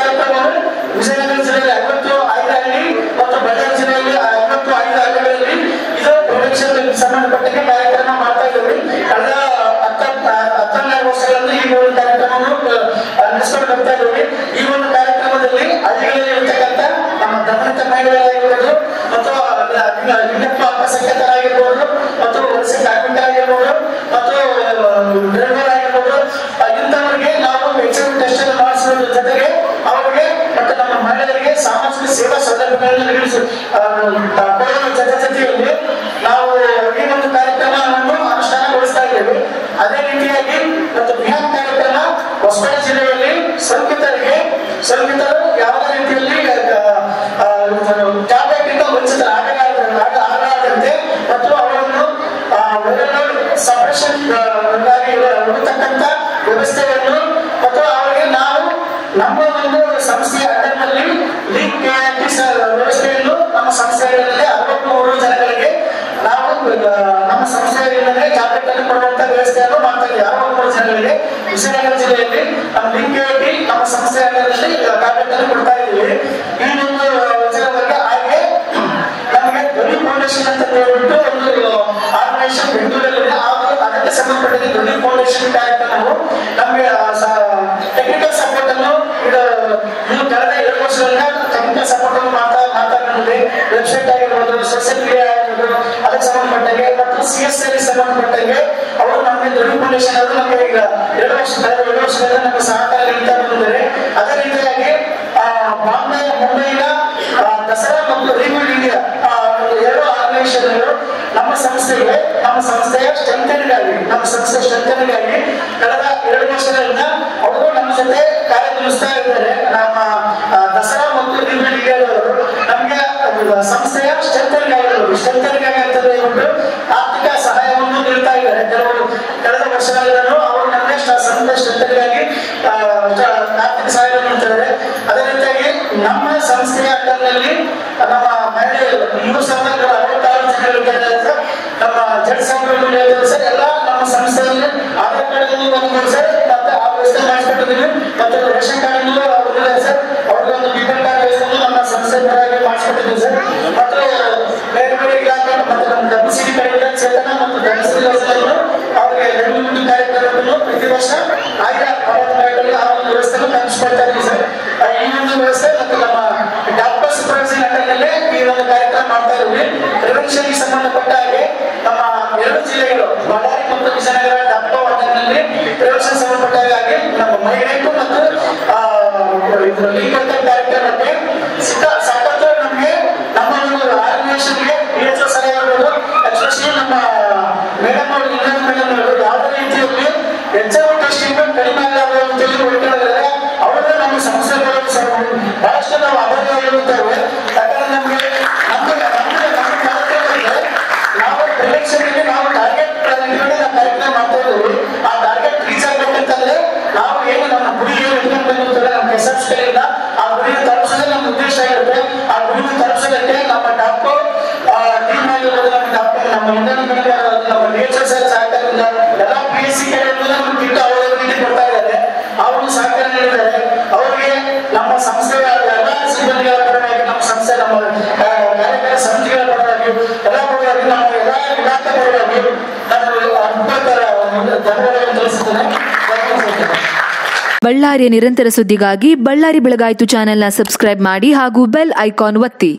S5: ವಿಜಯನಗರ ಜಿಲ್ಲೆಯಲ್ಲಿ 55 ಹಳ್ಳಿ ಮತ್ತು ಬಳ್ಳಾರಿ ಜಿಲ್ಲೆಯಲ್ಲಿ 55 ಹಳ್ಳಿಗಳಲ್ಲಿ ಇದು ಪ್ರಿವೆನ್ಷನ್ ಸಂಬಂಧಪಟ್ಟಂಗೆ ಕಾರ್ಯಕ್ರಮ ಮಾಡ್ತಾ ಇದ್ದೀವಿ. ಕಳೆದ 12 ವರ್ಷಗಳಲ್ಲಿ ಈ ಒಂದು ಕಾರ್ಯಕ್ರಮವನ್ನು ನಡೆಸಿಕೊಂಡು ಬರ್ತಾ ಇದ್ದೀವಿ. ಈ ಒಂದು ಕಾರ್ಯಕ್ರಮದಲ್ಲಿ ಹಳ್ಳಿಗಳಲ್ಲಿ ಇರತಕ್ಕಂಥ ನಮ್ಮ ದಮನಿತ ಮಹಿಳೆಯರಾಗಿರ್ಬೋದು ಮತ್ತು ಲಿಂಗತ್ವ ಅಲ್ಪಸಂಖ್ಯಾತರಾಗಿರ್ಬೋದು ಮತ್ತು ವಲಸೆ ಕಾರ್ಮಿಕರಾಗಿರ್ಬೋದು ಮತ್ತು ಡ್ರೈವರ್ ಆಗಿರ್ಬೋದು, ಇಂಥವರಿಗೆ ನಾವು HIV ಟೆಸ್ಟ್ ಅನ್ನು ಮಾಡಿಸುವುದರ ಜೊತೆಗೆ ಅವರಿಗೆ ಮತ್ತು ನಮ್ಮ ಮಹಿಳೆಯರಿಗೆ ಸಾಮಾಜಿಕ ಸೇವಾ ಸೌಲಭ್ಯಗಳನ್ನು ನೀಡಿಸುವ ಜೊತೆಯಲ್ಲಿ ನಾವು ಈ ಒಂದು ಕಾರ್ಯಕ್ರಮ ನಮ್ಮ ಸಂಸ್ಥೆಯಿಂದಲೇ ಟ್ಯಾಬ್ಲೆಟ್ ಅನ್ನು ಕೊಡುವಂತ ವ್ಯವಸ್ಥೆಯನ್ನು ಮಾಡ್ತಾ ಇದ್ದೀವಿ. 63 ಜನಗಳಿಗೆ ವಿಜಯನಗರ ಜಿಲ್ಲೆಯಲ್ಲಿ ನಮ್ಮ ಲಿಂಕ್ ಹೇಳಿ ನಮ್ಮ ಸಂಸ್ಥೆ ಅಂಗದಲ್ಲಿ ಟ್ಯಾಬ್ಲೆಟ್ ಅನ್ನು ಕೊಡ್ತಾ ಇದ್ದೀವಿ. ಈ ಒಂದು ಯೋಜನೆ ಬಗ್ಗೆ ಹಾಗೆ ನಮಗೆ ಧ್ವನಿ ಫೌಂಡೇಶನ್ ಅಂತ ಹೇಳ್ಬಿಟ್ಟು ಒಂದು ಆರ್ಗನೈಸೇಷನ್ ಬೆಂಗಳೂರಲ್ಲಿ ಅದಕ್ಕೆ ಸಂಬಂಧಪಟ್ಟಿದ್ದು ಧ್ವನಿ ಫೌಂಡೇಶನ್ ಟ್ಯಾಗ್ ನಾವು ನಮಗೆ ಟೆಕ್ನಿಕಲ್ ಸಪೋರ್ಟ್ ಅನ್ನು ಕಳೆದ 2 ವರ್ಷಗಳಿಂದ ಟೆಕ್ನಿಕಲ್ ಸಪೋರ್ಟ್ ಅನ್ನು ಮಾತಾಡಿದ್ರೆ ವೆಬ್ಸೈಟ್ ಆಗಿರ್ಬೋದು, ಸೋಷಿಯಲ್ ಮೀಡಿಯಾ ಆಗಿರ್ಬೋದು, ಅದಕ್ಕೆ ಸಂಬಂಧಪಟ್ಟಂಗೆ ಮತ್ತು CSL ಸಂಬಂಧಪಟ್ಟಂಗೆ ಅವರು ನಮಗೆ ಧ್ವನಿ ಫೌಂಡೇಶನ್ ಅವರು ನಮಗೆ ಈಗ 2 ವರ್ಷಗಳಿಂದ ನಮಗೆ ಸಹಕಾರ ನೀಡ್ತಾ ಬಂದಿದ್ದಾರೆ. ಅದೇ ರೀತಿಯಾಗಿ ಬಾಂಬೆ, ಮುಂಬೈನ ದಸರಾ ಮತ್ತು ರಿವೀಲ್ ಇಂಡಿಯಾ 2 ಆರ್ಗನೈಸೇಷನ್ಗಳು ನಮ್ಮ ಸಂಸ್ಥೆಯ ಸ್ಟ್ರೆಂಥನಿಗಾಗಿ ಕಳೆದ 2 ವರ್ಷಗಳಿಂದ ಅವರು ನಮ್ಮ ಜೊತೆ ಕಾರ್ಯನಿರ್ವಹಿಸ್ತಾ ಇದ್ದಾರೆ. ನಮ್ಮ ದಸರಾ ಮತ್ತು ರಿವೀಲ್ ಇಂಡಿಯಾದವರು ನಮಗೆ ಸಂಸ್ಥೆಯ ಸ್ಟ್ರೆಂಥನಿಗಾಗಿ ಅಂತ ಹೇಳ್ಬಿಟ್ಟು ಆರ್ಥಿಕ ಸಹಾಯವನ್ನು ನೀಡ್ತಾ ಇದ್ದಾರೆ. ಕಳೆದ ವರ್ಷಗಳಿಂದಲೂ ಅವರು ನಮಗೆ ಸಂಸ್ಥೆ ಸ್ಟ್ರೆಂಥನಿಗಾಗಿ ಆರ್ಥಿಕ ಸಹಾಯವನ್ನು ನೀಡ್ತಾರೆ. ಅದೇ ರೀತಿಯಾಗಿ ನಮ್ಮ ಸಂಸ್ಥೆಯ ಅಂಡರ್ನಲ್ಲಿ ನಮ್ಮ ಮಹಿಳೆಯರು 3,066 ಜನರಿದ್ದಾರೆ ಸರ್. ನಮ್ಮ ಜಡ್ ಸಂಘಟನೆ ಸರ್ ಎಲ್ಲ ನಮ್ಮ ಸಂಸ್ಥೆಯಲ್ಲಿ ಆಧಾರ್ ಕಾರ್ಡ್ ಬಂದಿದ್ದಾರೆ ಸರ್. ಮತ್ತೆ ಆ ವ್ಯವಸ್ಥೆ ಮಾಡಿಸ್ಕೊಟ್ಟಿದ್ದೀವಿ. ಮತ್ತೆ ರೇಷನ್ ಕಾರ್ಡ್ ಸರ್ ಅವ್ರಿಗೆ ಒಂದು ಪೀಪಲ್ ಕಾರ್ಡ್ ವ್ಯವಸ್ಥೆ ನಮ್ಮ ಸಂಸ್ಥೆ ಪರವಾಗಿ ಮಾಡಿಸ್ಕೊಟ್ಟಿದ್ದೀವಿ ಸರ್. ಮತ್ತು ಬೇರೆ ಬೇರೆ ಇಲಾಖೆ ಮತ್ತೆ ನಮ್ಮ WCD ಕಡೆಯಿಂದ ಚೇತನ ಮತ್ತು WCD ಯೋಜನೆಗಳು ಅವರಿಗೆ ರೆಗ್ಯುಲರ್ ಕಾರ್ಯಕ್ರಮವನ್ನು ಪ್ರತಿ ವರ್ಷ ಆಯಾ ಕಾರ್ಯಕ್ರಮಗಳಲ್ಲಿ ಆ ಒಂದು ವ್ಯವಸ್ಥೆಯನ್ನು ಕಲ್ಪಿಸ್ಕೊಳ್ತಾ ಇದ್ದೀವಿ ಸರ್. ಈ ಒಂದು ವ್ಯವಸ್ಥೆ ಮತ್ತು ನಮ್ಮ ಡಾಕ್ಟರ್ ಸೂಪರ್ವೈಸರ್ ಅಂಡರ್ನಲ್ಲೇ ಈ ಒಂದು ಕಾರ್ಯಕ್ರಮ ಮಾಡ್ತಾ ಇದ್ದೀವಿ. ಪ್ರಿವೆನ್ಷನ್ ಸಂಬಂಧಪಟ್ಟ ಹಾಗೆ ನಮ್ಮ 2 ಜಿಲ್ಲೆಗಳು ಬಳ್ಳಾರಿ ಮತ್ತು ವಿಜಯನಗರ ಡಾಕ್ಟರ್ ಅಂಡರ್ನಲ್ಲಿ ಪ್ರಿವೆನ್ಷನ್ ಸಂಬಂಧಪಟ್ಟ ಹಾಗೆ ನಮ್ಮ ಮಹಿಳೆಗೂ ಮತ್ತು ಲೀಗಲ್ ಕಾರ್ಯಕ್ರಮಕ್ಕೆ ಸಾಕಷ್ಟು ನಮಗೆ ನಮ್ಮ ಒಂದು ಆರ್ಗನೈಸೇಷನ್ಗೆ DHO ಸಲಹೆ ಇರ್ಬೋದು, ಎಸ್ಪೆಷಲಿ ನಮ್ಮ ಮೇಡಮ್ ಅವರು ಇಂಗ್ಲೆಂಡ್ ಮೇಡಮ್ ಅವರು ಯಾವುದೇ ರೀತಿಯಲ್ಲಿ HIV ಟೆಸ್ಟಿಂಗ್ ಕಡಿಮೆ ಆಗಲ್ಲ ಅಂತ ಹೇಳಿ ಹುಡುಕಿದ್ರೆ ಅವರು ನಮ್ಮ ಸಂಸ್ಥೆ ಬಹಳಷ್ಟು ನಾವು ಅಭಾವಿಯಾಗಿರುತ್ತೇವೆ. ಯಾಕಂದ್ರೆ ನಮಗೆ ನಾವು ಪ್ರಿವೆನ್ಷನ್ಗೆ ನಾವು ಟಾರ್ಗೆಟ್ ಕಾರ್ಯಕ್ರಮ ಮಾಡ್ತಾ ಇದ್ದೀವಿ. ಆ ಟಾರ್ಗೆಟ್ ರೀಚ್ ಆಗ್ಬೇಕಂತಂದ್ರೆ ನಾವು ಏನು ನಮ್ಮ ಗುರಿ ಇಟ್ಕೊಂಡು ಬಂದಿರ್ತಾರೆ ನಮ್ಮ ಕೆಸರ್ಸ್ಗಳಿಂದ ಆ ಗುರಿಯನ್ನು ತಲುಪಿಸೋದೇ ನಮ್ಮ ಉದ್ದೇಶ ಆಗಿರುತ್ತೆ. ಆ ಗುರಿಯನ್ನು ತಲುಪಿಸೋದಕ್ಕೆ ನಮ್ಮ ಡಾಕ್ಟರ್ ಟೀಮ್ ಆಗಿರ್ಬೋದು, ನಮ್ಮ ನಮ್ಮ DHO ಸಹಕಾರದಿಂದ ಎಲ್ಲ PSC ಕಡೆಯಿಂದ ನಮ್ಗೆ ಕಿಟ್ ಅವರಿಗೆ ಕೊಡ್ತಾ ಇದ್ದಾರೆ. ಅವರು ಸಹಕಾರ ನೀಡಿದ್ದಾರೆ. ಅವರಿಗೆ ನಮ್ಮ ಸಂಸ್ಥೆಯ ಎಲ್ಲ ಸಿಬ್ಬಂದಿಗಳ ಪರವಾಗಿ ನಮ್ಮ ಸಂಸ್ಥೆ ನಮ್ಮ ಕಾರ್ಯಕರ್ತರ ಸಮಿತಿಗಳ ಪರವಾಗಿ ಎಲ್ಲ ಪರವಾಗಿ ನಮ್ಮ ಎಲ್ಲ ಇಲಾಖೆ ಪರವಾಗಿ ನಾನು ಧನ್ಯವಾದಗಳನ್ನು ತಿಳಿಸುತ್ತೇನೆ.
S6: ಬಳ್ಳಾರಿಯ ನಿರಂತರ ಸುದ್ದಿಗಾಗಿ ಬಳ್ಳಾರಿ ಬೆಳಗಾಯಿತು ಚಾನೆಲ್ನ ಸಬ್ಸ್ಕ್ರೈಬ್ ಮಾಡಿ ಹಾಗೂ ಬೆಲ್ ಐಕಾನ್ ಒತ್ತಿ.